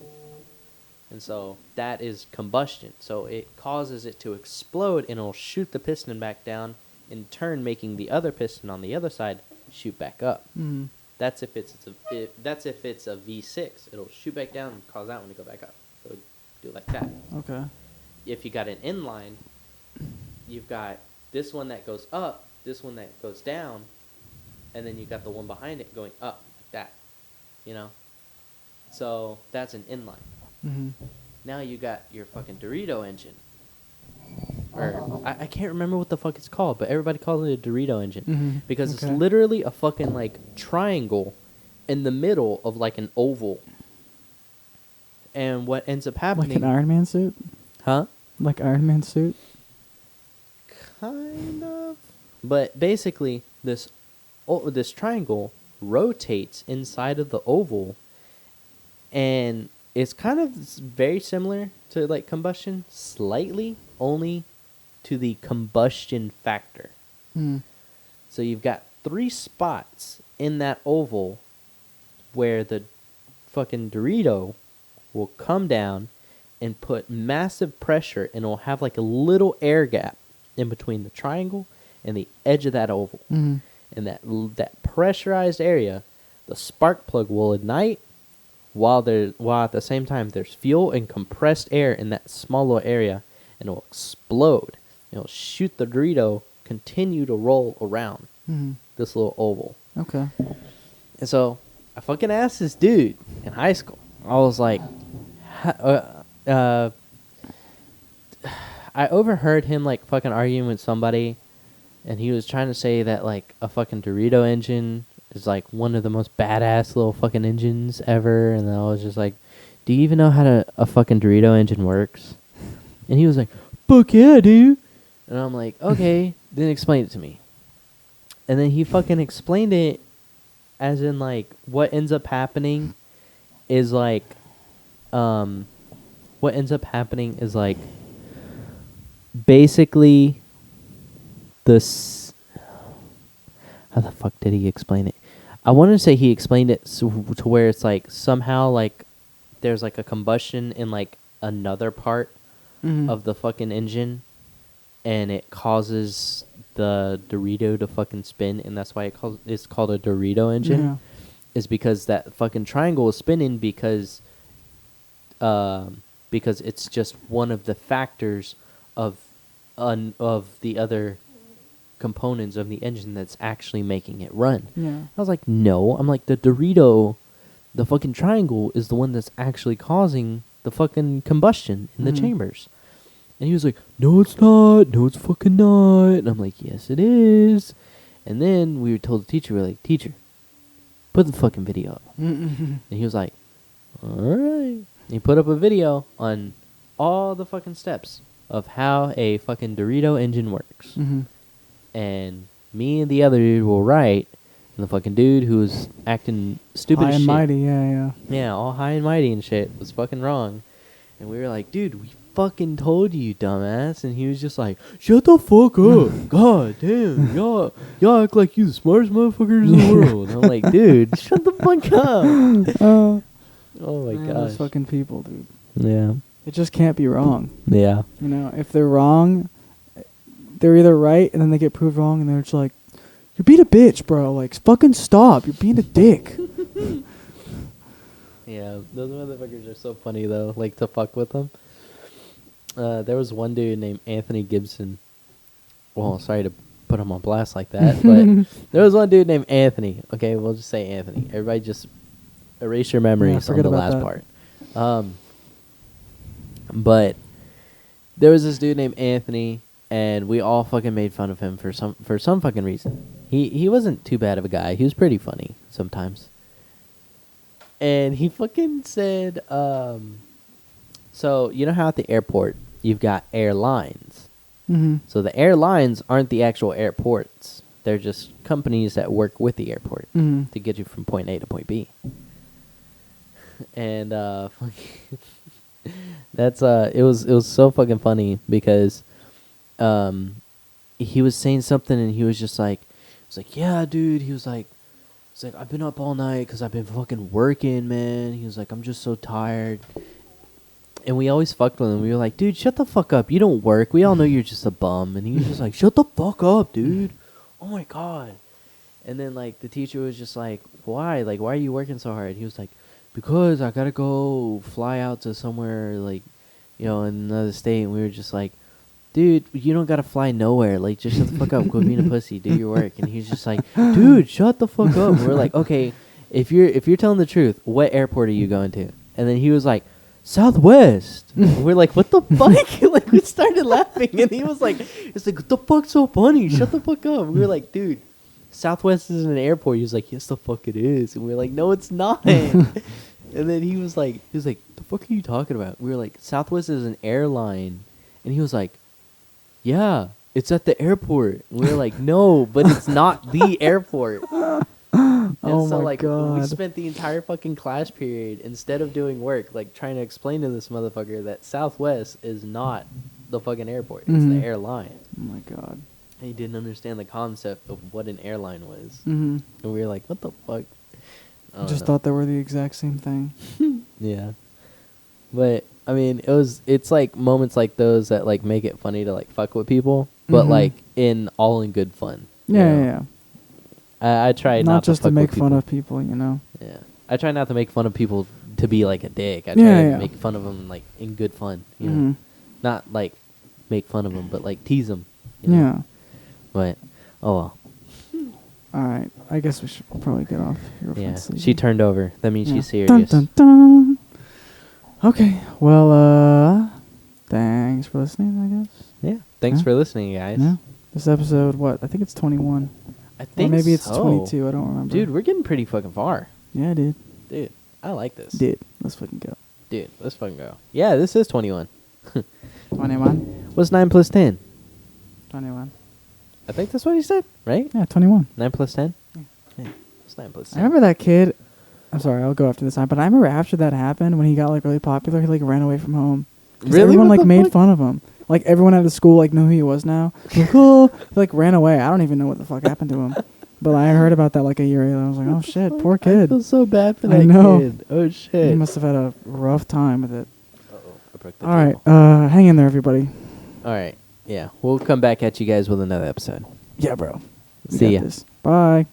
And so that is combustion. So it causes it to explode, and it'll shoot the piston back down, in turn making the other piston on the other side shoot back up. Mm-hmm. That's if it's a V6. It'll shoot back down and cause that one to go back up. So it do like that. Okay. If you got an inline, you've got this one that goes up, this one that goes down, and then you got the one behind it going up like that. You know? So that's an inline. Mm-hmm. Now you got your fucking Dorito engine. Or I can't remember what the fuck it's called, but everybody calls it a Dorito engine. Mm-hmm. Because Okay. it's literally a fucking like triangle in the middle of like an oval. And what ends up happening... Like an Iron Man suit? Huh? Like Iron Man suit? Kind of. But basically, this triangle rotates inside of the oval, and it's kind of very similar to like combustion, slightly, only to the combustion factor. Mm. So you've got 3 spots in that oval where the fucking Dorito will come down and put massive pressure, and it'll have like a little air gap in between the triangle and the edge of that oval. Mm-hmm. And that pressurized area, the spark plug will ignite while at the same time there's fuel and compressed air in that small little area, and it'll explode. It'll shoot the Dorito, continue to roll around this little oval. Okay. And so I fucking asked this dude in high school. I was like, I overheard him like fucking arguing with somebody, and he was trying to say that like a fucking Dorito engine is like one of the most badass little fucking engines ever. And I was just like, do you even know how a fucking Dorito engine works? And he was like, fuck yeah, dude. And I'm like, okay, then explain it to me. And then he fucking explained it as in like what ends up happening is like basically how the fuck did he explain it? I want to say he explained it to where it's like somehow like there's like a combustion in like another part of the fucking engine, and it causes the Dorito to fucking spin, and that's why it's called a Dorito engine. Yeah. Is because that fucking triangle is spinning because it's just one of the factors of the other components of the engine that's actually making it run. Yeah. I was like, no. I'm like, the Dorito, the fucking triangle is the one that's actually causing the fucking combustion in the chambers. And he was like, no, it's not. No, it's fucking not. And I'm like, yes, it is. And then we were told the teacher, we were like, teacher, put the fucking video up. And he was like, all right. And he put up a video on all the fucking steps of how a fucking Dorito engine works. And me and the other dude were right. And the fucking dude who was acting stupid High as and shit. mighty, yeah. Yeah, all high and mighty and shit was fucking wrong. And we were like, dude, we fucking told you, dumbass. And he was just like, shut the fuck up. God damn. Y'all act like you the smartest motherfuckers in the world. And I'm like, dude, shut the fuck up. Oh my Man, gosh. those fucking people, dude. Yeah. It just can't be wrong. Yeah. You know, if they're wrong, they're either right and then they get proved wrong and they're just like, you're being a bitch, bro. Like, fucking stop. You're being a dick. Yeah, those motherfuckers are so funny though. Like to fuck with them. There was one dude named Anthony Gibson. Well, sorry to put him on blast like that, but there was one dude named Anthony. Okay, we'll just say Anthony. Everybody just erase your memories on forget the about last that. part. But there was this dude named Anthony, and we all fucking made fun of him for some fucking reason. He wasn't too bad of a guy. He was pretty funny sometimes. And he fucking said, so you know how at the airport you've got airlines. Mm-hmm. So the airlines aren't the actual airports. They're just companies that work with the airport Mm-hmm. to get you from point A to point B. And that's it was so fucking funny because he was saying something and he was just like, yeah, dude. He was like, I've been up all night because I've been fucking working, man. He was like, I'm just so tired. And we always fucked with him. We were like, dude, shut the fuck up. You don't work. We all know you're just a bum. And he was just like, shut the fuck up, dude. Oh my God. And then like the teacher was just like, why? Like, why are you working so hard? He was like, because I gotta go fly out to somewhere like, you know, in another state. And we were just like, dude, you don't gotta fly nowhere. Like, just shut the fuck up. Quit being a pussy. Do your work. And he's just like, dude, shut the fuck up. And we're like, okay, if you're telling the truth, what airport are you going to? And then he was like, Southwest. And we're like, what the fuck? Like, we started laughing, and he was like, what the fuck's so funny? Shut the fuck up. And we were like, dude, Southwest isn't an airport. He was like, yes, the fuck it is. And we were like, no, it's not. And then he was like, the fuck are you talking about? We were like, Southwest is an airline. And he was like, yeah, it's at the airport. And we were like, no, but it's not the airport. And Oh so my like we God. spent the entire fucking class period, instead of doing work, like trying to explain to this motherfucker that Southwest is not the fucking airport. It's Mhm. the airline. Oh my God. And he didn't understand the concept of what an airline was. Mm-hmm. And we were like, what the fuck? I just thought they were the exact same thing. Yeah. But I mean, it's like moments like those that like make it funny to like fuck with people, but Mhm. like in good fun. you Yeah, know? yeah, yeah. I try Not just to fuck make with fun people. of people, you know. Yeah, I try not to make fun of people to be like a dick. I Yeah, try to yeah. make fun of them like in good fun. You know, Mhm. not like make fun of them, but like tease them. You know? Yeah. But oh well. All right. I guess we should probably get off here. Yeah, Sleepy. she turned over. That means Yeah. she's serious. Dun, dun, dun. Okay. Well, thanks for listening, I guess. Yeah. Thanks Yeah. for listening, guys. Yeah. This episode, what? I think it's 21. I Or think maybe it's so. 22. I don't remember. Dude, we're getting pretty fucking far. Yeah, dude. Dude, I like this. Did. Let's fucking go. Dude, let's fucking go. Yeah, this is 21. 21. What's 9 plus 10? 21. I think that's what he said, right? Yeah, 21. 9 plus 10? Yeah. Yeah. What's 9 plus I 10? remember that kid. I'm sorry, I'll go after this time. But I remember after that happened, when he got like really popular, he like ran away from home. 'Cause Really? Everyone What like the made fuck? fun of him. Like everyone at the school like knew who he was now. Like, oh, he like ran away. I don't even know what the fuck happened to him. But I heard about that like a year ago. I was like, oh shit, poor I kid. feel so bad for I that know. kid. Oh He shit. must have had a rough time with it. Uh-oh, I broke the All right, table. hang in there, everybody. All right. Yeah, we'll come back at you guys with another episode. Yeah, bro. We See got ya. this. Bye.